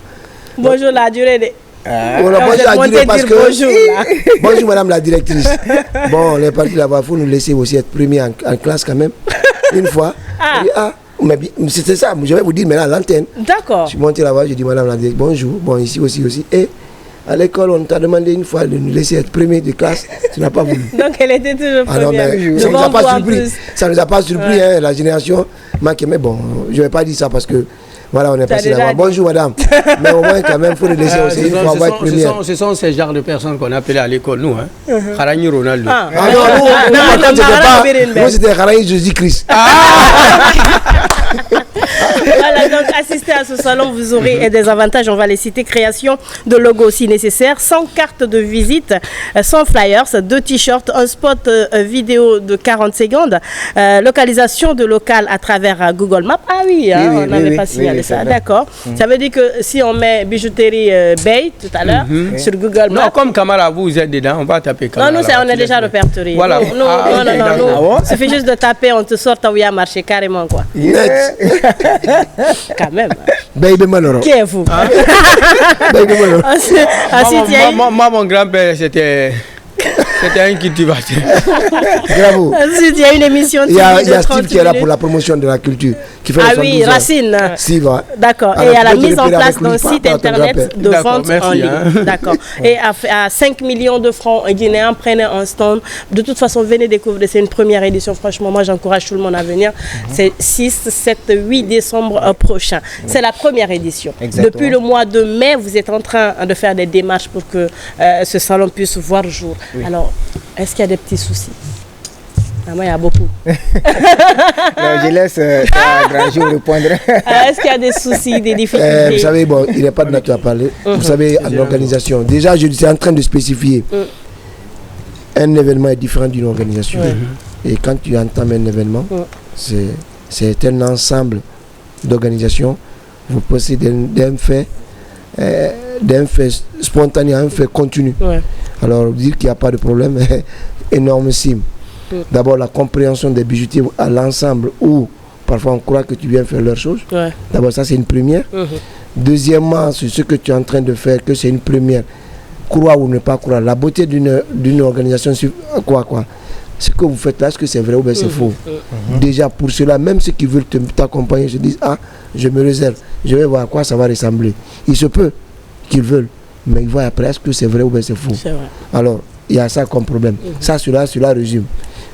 Bonjour la durée de... Bonjour madame la directrice. Bon, on est parti là-bas, il faut nous laisser aussi être premiers en classe quand même. Une fois. Mais c'était ça, je vais vous dire maintenant à l'antenne. D'accord. Je suis monté là-bas, j'ai dit madame la directrice, bonjour. Bon, ici aussi. Et à l'école, on t'a demandé une fois de nous laisser être premiers de classe, tu n'as pas voulu. Donc elle était toujours première. Ça ne nous a pas surpris. Ça ne nous a pas surpris, la génération. Mais bon, je ne vais pas dire ça parce que. Voilà, on est passé là-bas. Bonjour madame. Mais au moins quand même, il faut le laisser aussi. Il faut avoir être première. Ce sont ces genres de personnes qu'on appelait à l'école, nous. Harani Ronaldo. Nous, c'était Harani Jésus-Christ. Voilà, donc assistez à ce salon, vous aurez des avantages, on va les citer. Création de logos aussi nécessaire, 100 cartes de visite, 100 flyers, 2 t-shirts, un spot vidéo de 40 secondes, localisation de local à travers Google Maps. Ah oui, on n'avait pas signalé ça, d'accord. Ça veut dire que si on met bijouterie Bay tout à l'heure sur Google Maps... Non, comme Kamara, vous êtes dedans, on va taper Kamara. Non, nous, on est déjà répertorié. Voilà. Non, il suffit juste de taper, on te sort où il y a marché carrément, quoi. Quand même. Baby Manoro. Qui est vous? Baby Manoro. Moi, mon grand-père, c'était un cultivateur. Bravo. Il y a une émission. Il y a Steve qui est là pour la promotion de la culture. Qui fait oui, Racine. Steve. D'accord. Et à la mise en place d'un site internet de vente en ligne. D'accord. Et à 5 millions de francs guinéens, prenez un stand. De toute façon, venez découvrir. C'est une première édition. Franchement, moi, j'encourage tout le monde à venir. C'est 6, 7, 8 décembre prochain. C'est la première édition. Exactement. Depuis le mois de mai, vous êtes en train de faire des démarches pour que ce salon puisse voir jour. Oui. Alors, est-ce qu'il y a des petits soucis? Moi, il y a beaucoup. Non, je laisse Grand Jour répondre. Est-ce qu'il y a des soucis, des difficultés? Vous savez, bon, il n'est pas de nature à parler. Vous savez, en organisation, déjà, je suis en train de spécifier. Un événement est différent d'une organisation. Et quand tu entames un événement, c'est un ensemble d'organisations. Vous passez d'un fait spontané à un fait continu. Alors, dire qu'il n'y a pas de problème est énormissime. D'abord, la compréhension des bijoutiers à l'ensemble, où parfois on croit que tu viens faire leurs choses. D'abord, ça, c'est une première. Deuxièmement, c'est ce que tu es en train de faire, que c'est une première. Croire ou ne pas croire. La beauté d'une organisation, quoi. ce que vous faites là, est-ce que c'est vrai ou bien c'est faux? Déjà, pour cela, même ceux qui veulent t'accompagner, se disent, ah, je me réserve, je vais voir à quoi ça va ressembler. Il se peut qu'ils veulent, mais ils voient après, est-ce que c'est vrai ou bien c'est faux? C'est vrai. Alors, il y a ça comme problème. Ça, cela résume.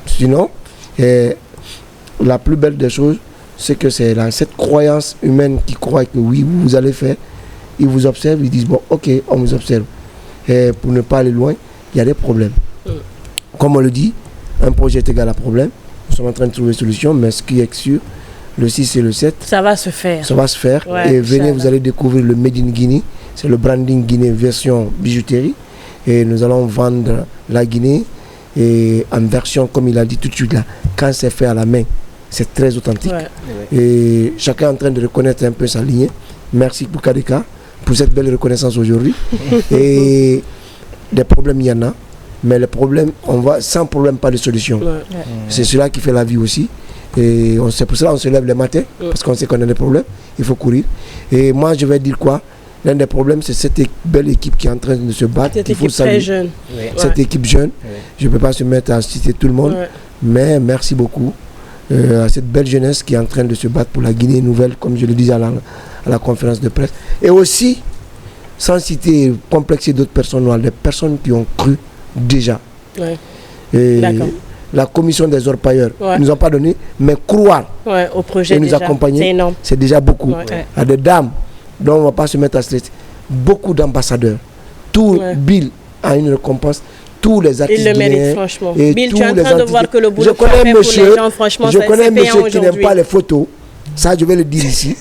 Sinon, la plus belle des choses, c'est que c'est cette croyance humaine qui croit que oui, vous allez faire. Ils vous observent, ils disent, bon, ok, on vous observe. Et pour ne pas aller loin, il y a des problèmes. Comme on le dit, un projet est égal à problème. Nous sommes en train de trouver une solution, mais ce qui est sûr, le 6 et le 7, ça va se faire. Ça va se faire. Ouais, et venez, vous allez découvrir le Made in Guinée. C'est le branding Guinée version bijouterie. Et nous allons vendre la Guinée et en version, comme il a dit tout de suite là, quand c'est fait à la main, c'est très authentique. Ouais. Et chacun est en train de reconnaître un peu sa lignée. Merci pour Kadeka, pour cette belle reconnaissance aujourd'hui. Et des problèmes, il y en a. Mais les problèmes, on va sans problème, pas de solution. Ouais. C'est cela qui fait la vie aussi. Et c'est pour cela qu'on se lève le matin, parce qu'on sait qu'on a des problèmes, il faut courir. Et moi, je vais dire quoi? L'un des problèmes, c'est cette belle équipe qui est en train de se battre. Cette équipe très jeune. Cette équipe jeune. Je ne peux pas se mettre à citer tout le monde, mais merci beaucoup à cette belle jeunesse qui est en train de se battre pour la Guinée nouvelle, comme je le disais à la conférence de presse. Et aussi, sans citer complexer d'autres personnes noires, des personnes qui ont cru déjà. D'accord. La commission des orpailleurs ne nous a pas donné, mais croire au projet et nous accompagner, c'est déjà beaucoup. Il y a des dames dont on ne va pas se mettre à stresser. Beaucoup d'ambassadeurs. Tout Bill a une récompense. Tous les artistes. Il le mérite, franchement. Bill, tu es en train de voir que le boulot fait pour les gens, franchement, je connais un monsieur qui n'aime pas les photos. Ça, je vais le dire ici.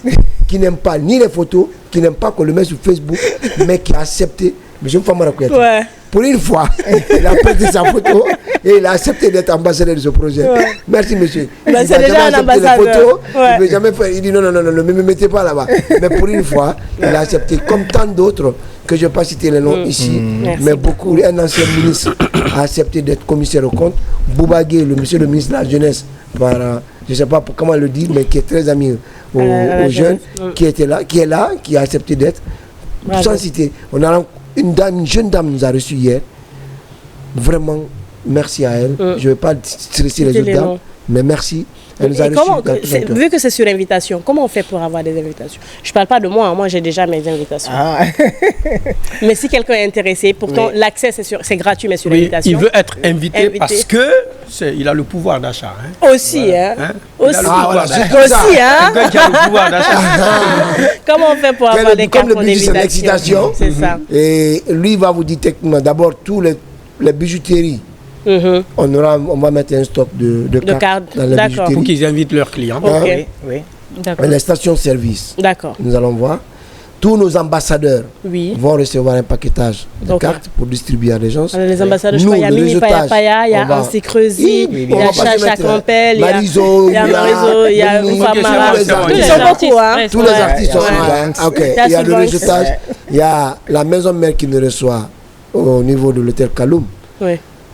Qui n'aime pas ni les photos, qui n'aime pas qu'on le mette sur Facebook, mais qui a accepté. Mais je me fais mal à pour une fois, il a prêté sa photo et il a accepté d'être ambassadeur de ce projet. Merci, monsieur. Mais c'est déjà un ambassadeur. Il ne jamais faire. Il dit non, ne me mettez pas là-bas. Mais pour une fois, il a accepté, comme tant d'autres, que je ne vais pas citer les noms ici, mais beaucoup, un ancien ministre a accepté d'être commissaire au compte. Boubagué, le monsieur le ministre de la Jeunesse, je ne sais pas comment le dire, mais qui est très ami aux jeunes, qui est là, qui a accepté d'être. Sans citer, on a une jeune dame nous a reçus hier. Vraiment, merci à elle. Je ne vais pas stresser les autres dames, mais merci. Elle nous a reçus. Vu que c'est sur invitation, comment on fait pour avoir des invitations? Je ne parle pas de moi, moi j'ai déjà mes invitations. Mais si quelqu'un est intéressé, pourtant l'accès c'est gratuit, mais sur invitation. Il veut être invité parce que il a le pouvoir d'achat. Aussi, aussi. Aussi, hein. Quelqu'un qui a le pouvoir d'achat. Comment on fait pour avoir des cartes d'invitation? C'est ça. Et lui, il va vous dire techniquement, d'abord, tous les bijouteries. On va mettre un stock de cartes dans les bijouteries. Pour qu'ils invitent leurs clients. Les stations-service. D'accord. Nous allons voir. Tous nos ambassadeurs vont recevoir un paquetage de cartes pour distribuer à des gens. Les ambassadeurs, il y a Mimi Paya, il y a Ansi Creusi, il y a Chacha Campbell, il y a Marizo, il y a Oufamara. Tous les artistes sont là. Il y a le réseautage. Il y a la maison mère qui nous reçoit au niveau de l'hôtel Kaloum.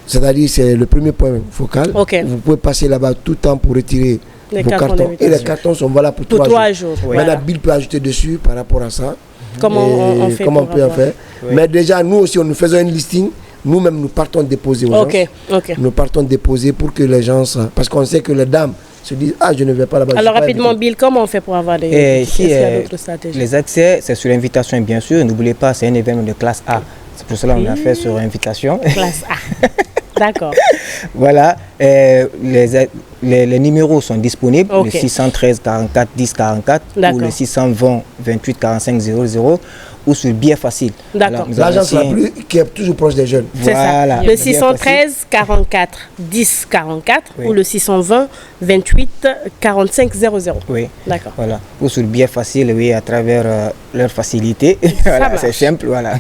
C'est-à-dire c'est le premier point focal. Vous pouvez passer là-bas tout le temps pour retirer vos cartons. Et les cartons sont valables pour 3 jours. Maintenant, Bill peut ajouter dessus par rapport à ça. Comment on fait? Comment on peut en faire. Mais déjà, nous aussi, nous faisons une listing. Nous-mêmes, nous partons déposer aux gens. Nous partons déposer pour que les gens... Parce qu'on sait que les dames se disent, ah, je ne vais pas là-bas. Alors rapidement, Bill, comment on fait pour avoir des stratégies? Les accès, c'est sur invitation, bien sûr. N'oubliez pas, c'est un événement de classe A. C'est pour cela qu'on a fait sur invitation. Classe A. D'accord. Voilà, les numéros sont disponibles, le 613 44 10 44 ou le 620 28 45 00 ou sur Bien Facile. D'accord. L'agence la plus qui est toujours proche des jeunes. C'est ça. Le 613 44 10 44 ou le 620 28 45 00. Oui. D'accord. Voilà. Ou sur Bien Facile, à travers leur facilité. Voilà, c'est simple, voilà.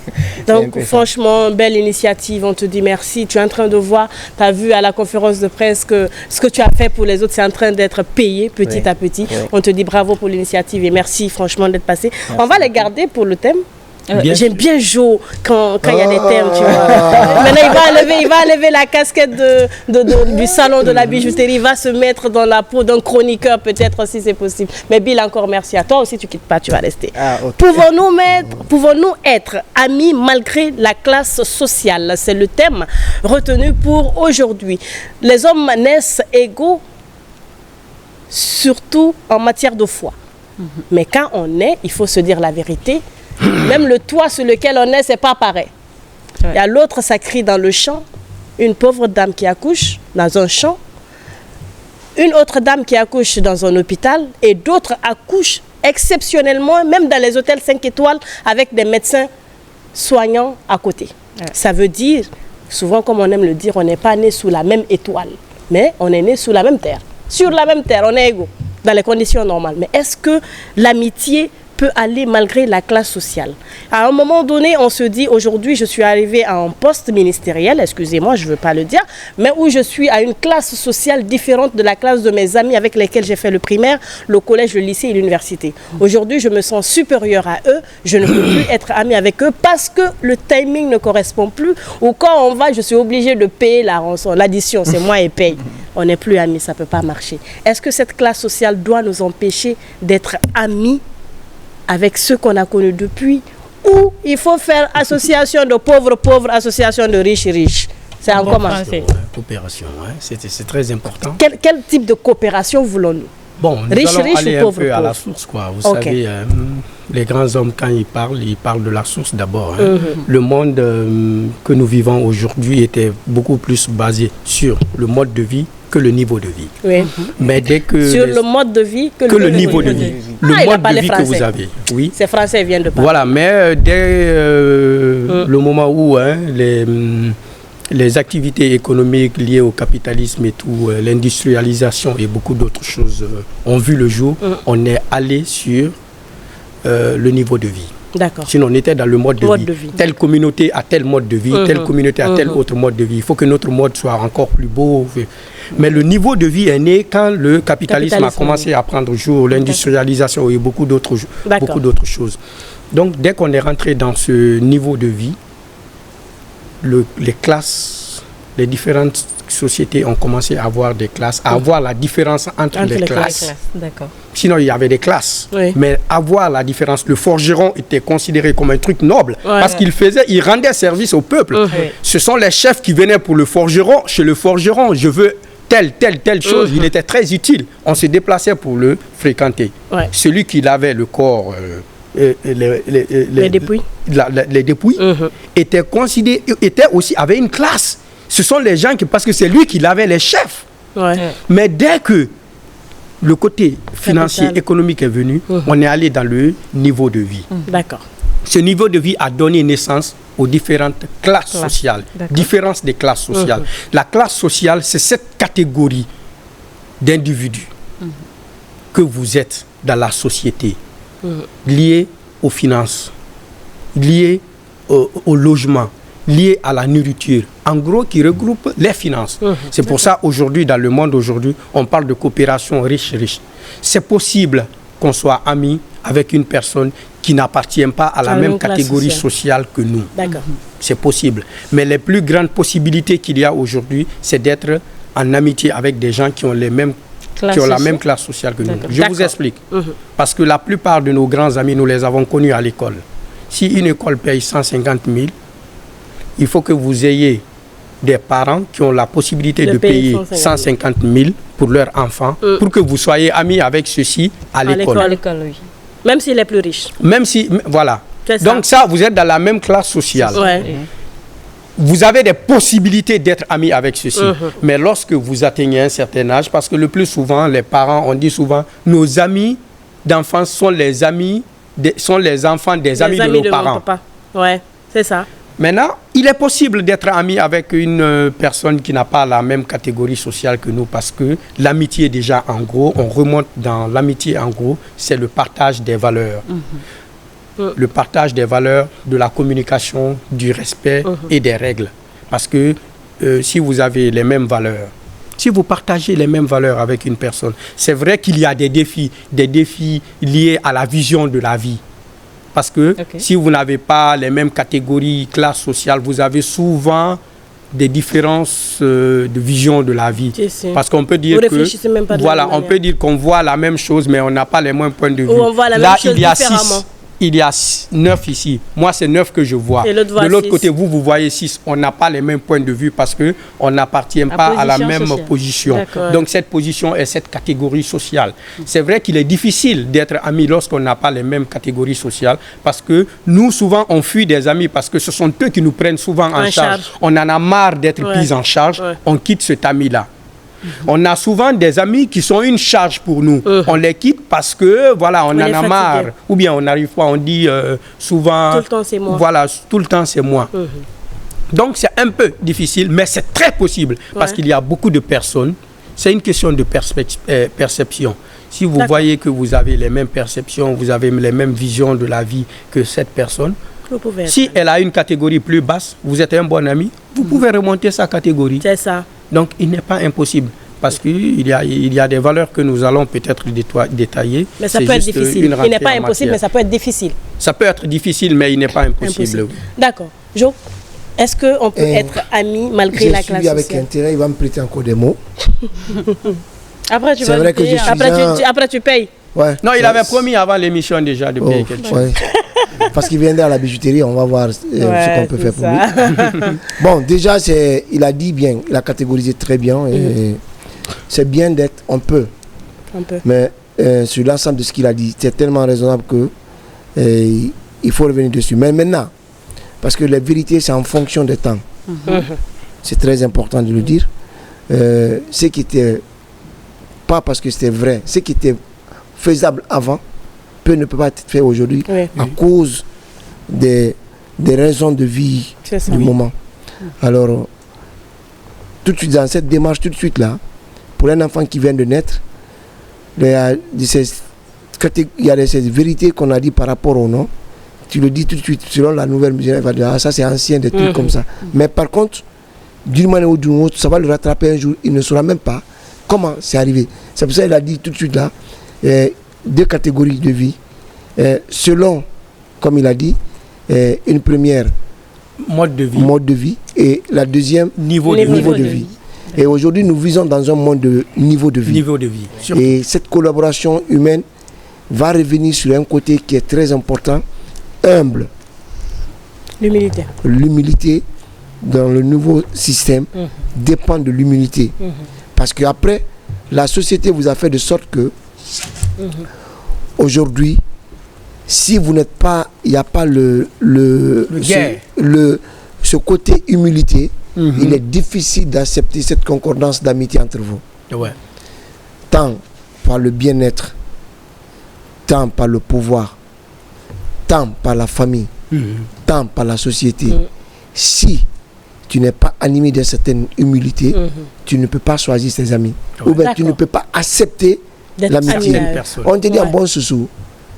Donc franchement, belle initiative, on te dit merci. Tu es en train de voir, tu as vu à la conférence de presse que ce que tu as fait pour les autres, c'est en train d'être payé petit à petit. On te dit bravo pour l'initiative et merci franchement d'être passé. Merci. On va les garder pour le thème. J'aime bien Jo quand il y a des thèmes, tu vois. Maintenant, il va enlever la casquette du salon de la bijouterie, il va se mettre dans la peau d'un chroniqueur, peut-être, si c'est possible. Mais Bill, encore merci à toi aussi, tu quittes pas, tu vas rester. Okay. Pouvons-nous être amis malgré la classe sociale? C'est le thème retenu pour aujourd'hui. Les hommes naissent égaux, surtout en matière de foi. Mais quand on est, il faut se dire la vérité. Même le toit sur lequel on est, c'est pas pareil. Il y a l'autre, ça crie dans le champ. Une pauvre dame qui accouche dans un champ. Une autre dame qui accouche dans un hôpital. Et d'autres accouchent exceptionnellement, même dans les hôtels 5 étoiles, avec des médecins soignants à côté. Ça veut dire, souvent comme on aime le dire, on n'est pas né sous la même étoile. Mais on est né sous la même terre. Sur la même terre, on est égaux, dans les conditions normales. Mais est-ce que l'amitié peut aller malgré la classe sociale? À un moment donné, on se dit, aujourd'hui, je suis arrivé à un poste ministériel, excusez-moi, je ne veux pas le dire, mais où je suis à une classe sociale différente de la classe de mes amis avec lesquels j'ai fait le primaire, le collège, le lycée et l'université. Aujourd'hui, je me sens supérieure à eux, je ne peux plus être amie avec eux parce que le timing ne correspond plus, ou quand on va, je suis obligée de payer la rançon, l'addition, c'est moi et paye. On n'est plus amis, ça ne peut pas marcher. Est-ce que cette classe sociale doit nous empêcher d'être amis avec ceux qu'on a connus depuis, ou il faut faire association de pauvres, association de riches. C'est en commun. Coopération, hein. C'est très important. Quel type de coopération voulons-nous? Bon, nous allons aller un peu à la source, quoi. Vous savez, les grands hommes, quand ils parlent de la source d'abord. Hein. Le monde que nous vivons aujourd'hui était beaucoup plus basé sur le mode de vie que le niveau de vie. Oui. Mais dès que... Sur le mode de vie que le niveau de vie. Le mode de vie que vous avez. Oui. C'est français, vient de parler. Voilà, mais dès le moment où les activités économiques liées au capitalisme et tout, l'industrialisation et beaucoup d'autres choses ont vu le jour, on est allé sur le niveau de vie. D'accord. Sinon, on était dans le mode de vie. Telle communauté a tel mode de vie, telle communauté a tel autre mode de vie. Il faut que notre mode soit encore plus beau. Mais le niveau de vie est né quand le capitalisme a commencé à prendre jour, l'industrialisation et beaucoup d'autres choses. Donc, dès qu'on est rentré dans ce niveau de vie, les classes, les différentes sociétés ont commencé à avoir des classes, à avoir la différence entre les classes. D'accord. Sinon, il y avait des classes. Oui. Mais avoir la différence, le forgeron était considéré comme un truc noble parce qu'il rendait service au peuple. Ce sont les chefs qui venaient pour le forgeron. Chez le forgeron, je veux telle chose. Il était très utile. On se déplaçait pour le fréquenter. Celui qui avait le corps... les dépouilles était considéré, avait une classe. Ce sont les gens parce que c'est lui qui avait les chefs. Mais dès que le côté financier, économique est venu, on est allé dans le niveau de vie. D'accord. Ce niveau de vie a donné naissance aux différentes classes sociales. Différence des classes sociales. La classe sociale, c'est cette catégorie d'individus que vous êtes dans la société. Lié aux finances, lié au logement, lié à la nourriture, en gros qui regroupe les finances. C'est pour ça aujourd'hui, dans le monde aujourd'hui, on parle de coopération riche-riche. C'est possible qu'on soit amis avec une personne qui n'appartient pas à la même catégorie sociale que nous. C'est possible. Mais les plus grandes possibilités qu'il y a aujourd'hui, c'est d'être en amitié avec des gens qui ont la même classe sociale que nous. Je vous explique. Parce que la plupart de nos grands amis, nous les avons connus à l'école. Si une école paye 150 000, il faut que vous ayez des parents qui ont la possibilité de payer 150 000 pour leurs enfants, pour que vous soyez amis avec ceux-ci à l'école. Oui. Même s'il est plus riche. Même si, voilà. Donc ça, vous êtes dans la même classe sociale. Vous avez des possibilités d'être amis avec ceux-ci. Mais lorsque vous atteignez un certain âge, parce que le plus souvent, les parents, on dit souvent, nos amis d'enfance sont les enfants des amis de nos parents. Ouais, c'est ça. Maintenant, il est possible d'être ami avec une personne qui n'a pas la même catégorie sociale que nous parce que l'amitié, déjà, en gros, on remonte dans l'amitié, en gros, c'est le partage des valeurs. Le partage des valeurs, de la communication, du respect et des règles. Parce que si vous avez les mêmes valeurs, si vous partagez les mêmes valeurs avec une personne, c'est vrai qu'il y a des défis liés à la vision de la vie. Parce que si vous n'avez pas les mêmes catégories, classes sociales, vous avez souvent des différences de vision de la vie. Parce qu'on peut dire que, voilà, on peut dire qu'on voit la même chose, mais on n'a pas les mêmes points de vue. Ou on voit la même chose différemment. Il y a 9 ici. Moi, c'est 9 que je vois. De l'autre côté, vous voyez 6. On n'a pas les mêmes points de vue parce qu'on n'appartient pas à la même position. Donc, cette position est cette catégorie sociale. C'est vrai qu'il est difficile d'être ami lorsqu'on n'a pas les mêmes catégories sociales parce que nous, souvent, on fuit des amis parce que ce sont eux qui nous prennent souvent en charge. On en a marre d'être pris en charge. On quitte cet ami-là. On a souvent des amis qui sont une charge pour nous. On les quitte parce que, voilà, on en a marre. Ou bien on n'arrive pas, on dit souvent... Tout le temps, c'est moi. Voilà, tout le temps, c'est moi. Donc, c'est un peu difficile, mais c'est très possible parce qu'il y a beaucoup de personnes. C'est une question de perception. Si vous voyez que vous avez les mêmes perceptions, vous avez les mêmes visions de la vie que cette personne, si elle a une catégorie plus basse, vous êtes un bon ami, vous pouvez remonter sa catégorie. C'est ça. Donc, il n'est pas impossible. Parce qu'il y a des valeurs que nous allons peut-être détailler. Mais ça peut être difficile. Il n'est pas impossible, mais ça peut être difficile. Ça peut être difficile, mais il n'est pas impossible. D'accord. Jo, est-ce qu'on peut être amis malgré la classe sociale? Avec intérêt, il va me prêter encore des mots. Après, tu vas payer. Après, tu payes. Ouais, non, il avait promis avant l'émission déjà de payer quelque chose. Ouais. Parce qu'il viendra à la bijouterie, on va voir ce qu'on peut faire pour lui. Bon, déjà, il a dit bien, il a catégorisé très bien. Et c'est bien d'être, on peut. Mais sur l'ensemble de ce qu'il a dit, c'est tellement raisonnable que il faut revenir dessus. Mais maintenant, parce que la vérité, c'est en fonction des temps. C'est très important de le dire. Ce qui était, pas parce que c'était vrai, ce qui était faisable avant, ne peut pas être fait aujourd'hui à cause des raisons de vie du moment. Alors, tout de suite dans cette démarche, tout de suite là, pour un enfant qui vient de naître, il y a ces vérités qu'on a dit par rapport au nom. Tu le dis tout de suite, selon la nouvelle musique, il va dire, ça c'est ancien, des trucs comme ça. Mais par contre, d'une manière ou d'une autre, ça va le rattraper un jour, il ne saura même pas comment c'est arrivé. C'est pour ça qu'il a dit tout de suite là, 2 catégories de vie, selon, comme il a dit, une première mode de vie et la deuxième niveau de vie. Et aujourd'hui, nous vivons dans un monde de niveau de vie. Et cette collaboration humaine va revenir sur un côté qui est très important, humble. L'humilité dans le nouveau système dépend de l'humilité. Parce qu'après, la société vous a fait de sorte que aujourd'hui, si vous n'êtes pas, il n'y a pas ce côté humilité, il est difficile d'accepter cette concordance d'amitié entre vous. Tant par le bien-être, tant par le pouvoir, tant par la famille, tant par la société. Si tu n'es pas animé d'une certaine humilité, tu ne peux pas choisir tes amis. Ou bien tu ne peux pas accepter l'amitié. On te dit en bon sous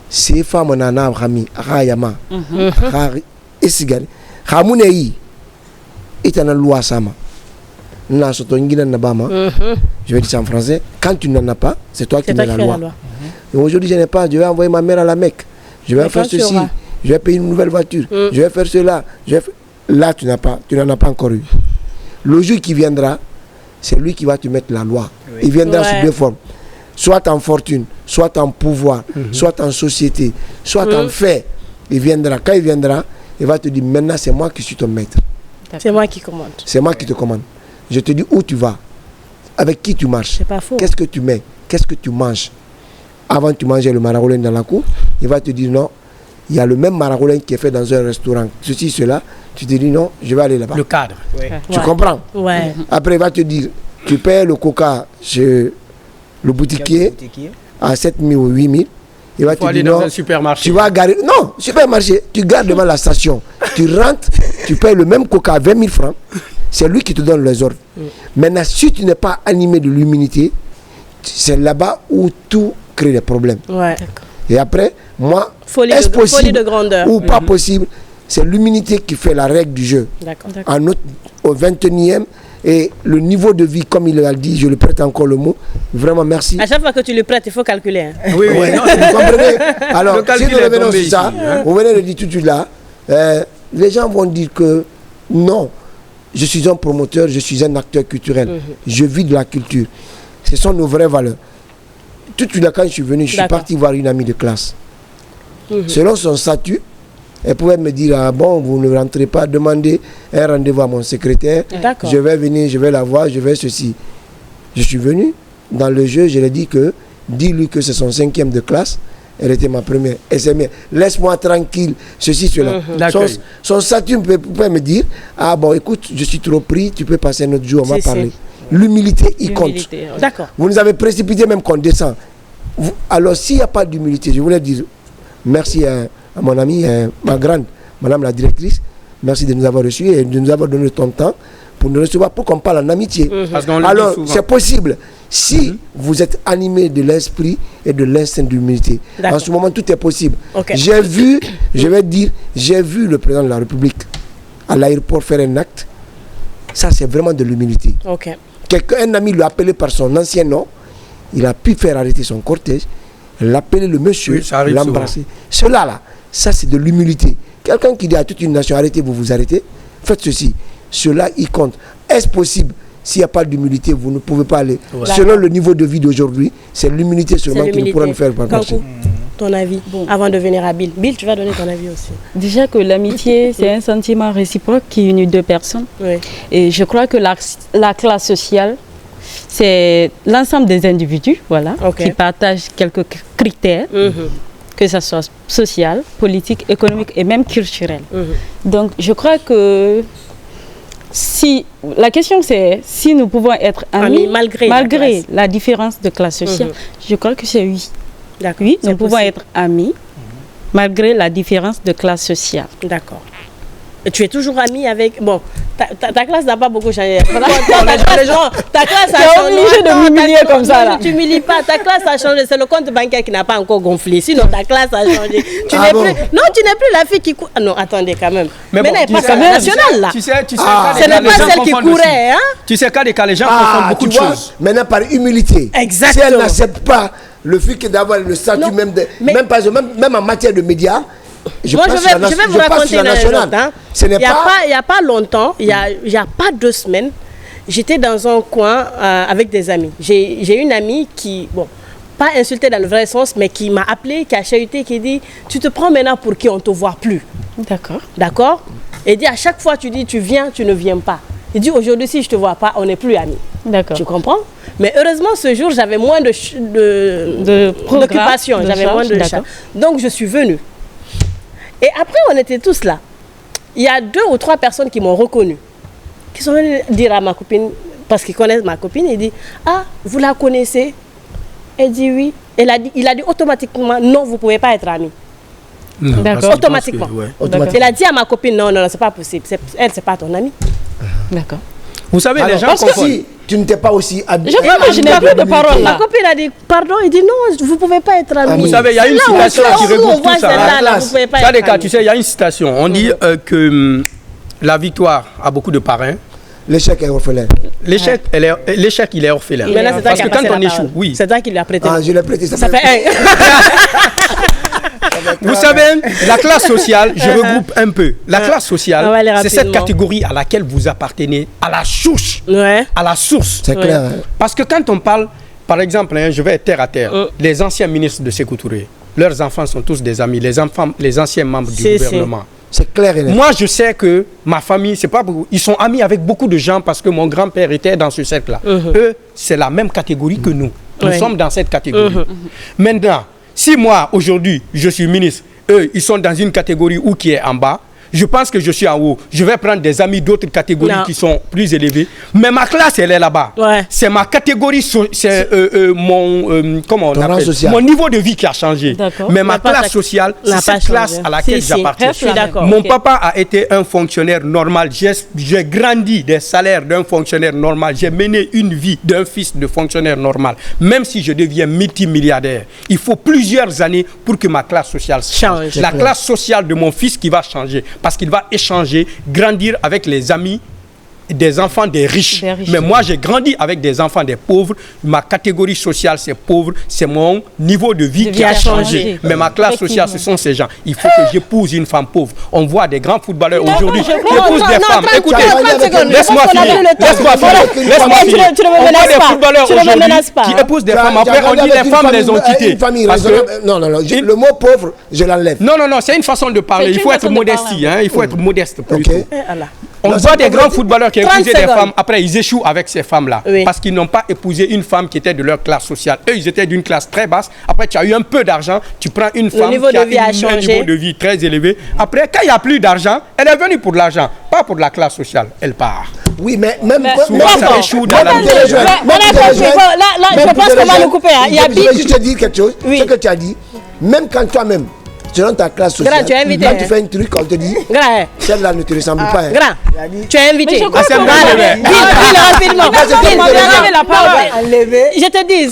c'est femme nana rami rayama esigari hamunei itana loi sama na soto ngina nabama. Je vais dire ça en français, quand tu n'en as pas, c'est toi qui mets la loi. Et aujourd'hui je n'ai pas, je vais envoyer ma mère à la Mecque, je vais faire ceci, je vais payer une nouvelle voiture, je vais faire cela, là tu n'en as pas encore eu. Le jour qui viendra, c'est lui qui va te mettre la loi. Il viendra sous 2 formes. Soit en fortune, soit en pouvoir, soit en société, soit en fait. Il viendra. Quand il viendra, il va te dire, maintenant c'est moi qui suis ton maître. C'est moi qui commande. C'est moi qui te commande. Je te dis où tu vas, avec qui tu marches, c'est pas faux. Qu'est-ce que tu mets, qu'est-ce que tu manges. Avant tu mangeais le maragoulin dans la cour, il va te dire non, il y a le même maragoulin qui est fait dans un restaurant, ceci, cela. Tu te dis non, je vais aller là-bas. Le cadre. Tu comprends? Après il va te dire, tu payes le coca chez le boutiquier à 7 000 ou 8 000, il va te dire non, tu vas garer. Non, supermarché, tu gares devant la station, tu rentres, tu payes le même coca à 20 000 francs, c'est lui qui te donne les ordres. Maintenant, si tu n'es pas animé de l'humilité, c'est là-bas où tout crée des problèmes. Et après, moi, est-ce possible de grandeur. ou pas possible, C'est l'humilité qui fait la règle du jeu. Au 21e, et le niveau de vie, comme il l'a dit, je le prête encore le mot. Vraiment, merci. À chaque fois que tu le prêtes, il faut calculer. Hein. Oui, oui. Non, vous comprenez. Alors, si nous revenons sur ça, vous venez de dire tout de suite là, les gens vont dire que non, je suis un promoteur, je suis un acteur culturel. Je vis de la culture. Ce sont nos vraies valeurs. Tout de suite là, quand je suis venu, je suis parti voir une amie de classe. Selon son statut, elle pouvait me dire, ah bon, vous ne rentrez pas, demandez un rendez-vous à mon secrétaire. Je vais venir, je vais la voir, je vais ceci. Je suis venu, dans le jeu, je lui ai dit que, dis-lui que c'est son 5e de classe, elle était ma première. Elle s'est mise, laisse-moi tranquille, ceci, cela. Son statut pouvait me dire, ah bon, écoute, je suis trop pris, tu peux passer un autre jour, on va parler. L'humilité, il compte. Vous nous avez précipité même qu'on descend. Alors, s'il n'y a pas d'humilité, je voulais dire merci à mon amie, ma grande, madame la directrice, merci de nous avoir reçus et de nous avoir donné ton temps pour nous recevoir, pour qu'on parle en amitié. Alors, c'est possible. Si vous êtes animé de l'esprit et de l'instinct d'humilité, en ce moment, tout est possible. J'ai vu, je vais dire, j'ai vu le président de la République à l'aéroport faire un acte. Ça, c'est vraiment de l'humilité. Un ami lui a appelé par son ancien nom. Il a pu faire arrêter son cortège, l'appeler le monsieur, l'embrasser. Cela là, ça c'est de l'humilité. Quelqu'un qui dit à toute une nation, arrêtez, vous arrêtez, faites ceci. Cela, il compte. Est-ce possible? S'il n'y a pas d'humilité, vous ne pouvez pas aller. Selon le niveau de vie d'aujourd'hui, c'est l'humilité seulement qui pourra nous faire partir. Ton avis, avant de venir à Bill. Bill, tu vas donner ton avis aussi. Déjà que l'amitié, c'est un sentiment réciproque qui unit deux personnes. Et je crois que la classe sociale, c'est l'ensemble des individus qui partagent quelques critères, que ce soit social, politique, économique et même culturel. Donc, je crois que la question c'est si nous pouvons être amis malgré la différence de classe sociale, je crois que c'est oui. Oui, nous pouvons être amis malgré la différence de classe sociale. D'accord. Et tu es toujours ami avec... Bon, ta classe n'a pas beaucoup changé. Ta classe a changé. obligé de m'humilier comme ça. Là. Tu m'humilies pas. Ta classe a changé. C'est le compte bancaire qui n'a pas encore gonflé. Sinon, ta classe a changé. Tu n'es plus... Non, tu n'es plus la fille qui court. Ah non, attendez quand même. Mais bon, elle n'est pas nationale là. Tu sais, ce n'est pas celle qui courait. Hein? Tu sais, quand des cas, les gens confondent beaucoup de choses. Maintenant, par humilité. Exactement. Si elle n'accepte pas le fait d'avoir le statut même en matière de médias, je vais vous raconter une anecdote. Il n'y a pas longtemps, il n'y a pas 2 semaines, j'étais dans un coin avec des amis. J'ai une amie qui, bon, pas insultée dans le vrai sens, mais qui m'a appelé, qui a chahuté, qui dit « Tu te prends maintenant pour qui on ne te voit plus. » D'accord. Et dit à chaque fois tu dis « Tu viens, tu ne viens pas. » Il dit « Aujourd'hui, si je ne te vois pas, on n'est plus amis. » D'accord. Tu comprends? Mais heureusement, ce jour, j'avais moins d'occupation, j'avais moins de charge. Donc, je suis venue. Et après, on était tous là. Il y a 2 ou 3 personnes qui m'ont reconnu, qui sont venues dire à ma copine, parce qu'ils connaissent ma copine, il dit « Ah, vous la connaissez ?» Elle dit « Oui. » Il a dit automatiquement « Non, vous ne pouvez pas être amis. » D'accord. Automatiquement. Il a dit à ma copine « Non, c'est pas possible. Elle, c'est pas ton amie. » D'accord. Vous savez, les gens confondent. Si tu n'étais pas aussi habitué. Je n'ai plus de parole là. Ma copine a dit pardon, il dit non, vous ne pouvez pas être amis. Vous savez, il y a une citation qui regroupe tout ça. Tu sais, il y a une citation. On dit que la victoire a beaucoup de parrains. L'échec est orphelin. L'échec, il est orphelin. Parce que quand on échoue, oui. C'est toi qui lui as prêté. Ah, je l'ai prêté. Ça fait 1. Vous savez, la classe sociale, je regroupe un peu. La classe sociale, c'est cette catégorie à laquelle vous appartenez, à la souche, à la source. C'est clair. Parce que quand on parle, par exemple, je vais être terre à terre, les anciens ministres de Sékou Touré, leurs enfants sont tous des amis, les anciens membres du gouvernement. C'est clair. Moi, je sais que ma famille, c'est pas beaucoup. Ils sont amis avec beaucoup de gens parce que mon grand-père était dans ce cercle-là. Eux, c'est la même catégorie que nous. Nous sommes dans cette catégorie. Maintenant, si moi, aujourd'hui, je suis ministre, eux, ils sont dans une catégorie où qui est en bas, je pense que je suis en haut. Je vais prendre des amis d'autres catégories qui sont plus élevées. Mais ma classe, elle est là-bas. C'est ma catégorie, c'est mon niveau de vie qui a changé. Mais ma classe sociale, c'est cette classe à laquelle j'appartiens. Mon papa a été un fonctionnaire normal. J'ai grandi des salaires d'un fonctionnaire normal. J'ai mené une vie d'un fils de fonctionnaire normal. Même si je deviens multimilliardaire, il faut plusieurs années pour que ma classe sociale change. La classe sociale de mon fils qui va changer. parce qu'il va échanger, grandir avec les amis des enfants des riches. Mais moi, j'ai grandi avec des enfants des pauvres. Ma catégorie sociale, c'est pauvre. C'est mon niveau de vie qui a changé. Mais ma classe sociale, ce sont ces gens. Il faut que j'épouse une femme pauvre. On voit des grands footballeurs aujourd'hui qui épousent des femmes. Écoutez, laisse-moi finir. Laisse-moi finir. On voit des footballeurs aujourd'hui qui épousent des femmes. Après, on dit les femmes les ont quittés. Non, le mot pauvre, je l'enlève. Non, c'est une façon de parler. Il faut être modestie. Il faut être modeste plutôt. On voit des grands footballeurs qui épousaient des femmes, après ils échouent avec ces femmes-là, parce qu'ils n'ont pas épousé une femme qui était de leur classe sociale. Eux, ils étaient d'une classe très basse. Après, tu as eu un peu d'argent, tu prends une femme qui a un niveau de vie très élevé. Après, quand il n'y a plus d'argent, elle est venue pour l'argent, pas pour la classe sociale. Elle part. Oui, mais même ça échoue dans la vie. Là, je pense qu'on va nous couper. Je vais juste te dire quelque chose. Ce que tu as dit, même quand toi-même, selon ta classe sociale, quand tu fais un truc, on te dit celle-là ne te ressemble pas. Tu es invité. Je te dis,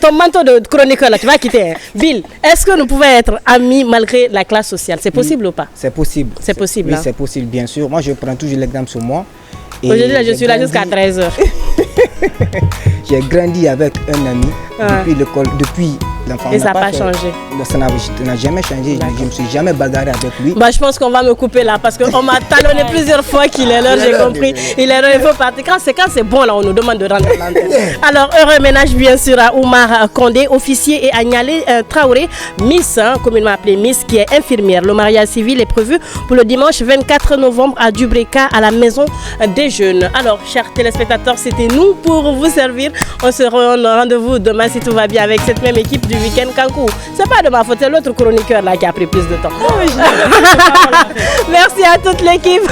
ton manteau de chroniqueur là, tu vas quitter. Bill, est-ce que nous pouvons être amis malgré la classe sociale? C'est possible ou pas? C'est possible. C'est possible. Oui, c'est possible, bien sûr. Moi, je prends toujours l'exemple sur moi. Aujourd'hui, je suis là jusqu'à 13h. J'ai grandi avec un ami depuis l'école, depuis l'enfant. Et ça n'a pas changé. Ça n'a jamais changé. Je ne me suis jamais bagarré avec lui. Je pense qu'on va me couper là parce qu'on m'a talonné plusieurs fois qu'il est l'heure, j'ai compris. Il est l'heure, il faut partir. Quand c'est bon là, on nous demande de rendre l'antenne. Alors, heureux ménage bien sûr à Oumar Condé, officier, et à Nialé Traoré, Miss, communément appelée Miss, qui est infirmière. Le mariage civil est prévu pour le dimanche 24 novembre à Dubreka, à la maison des jeunes. Alors, chers téléspectateurs, c'était nous pour vous servir. On se rend rendez-vous demain si tout va bien avec cette même équipe du week-end Kankou. C'est pas de ma faute, c'est l'autre chroniqueur là qui a pris plus de temps. Merci à toute l'équipe.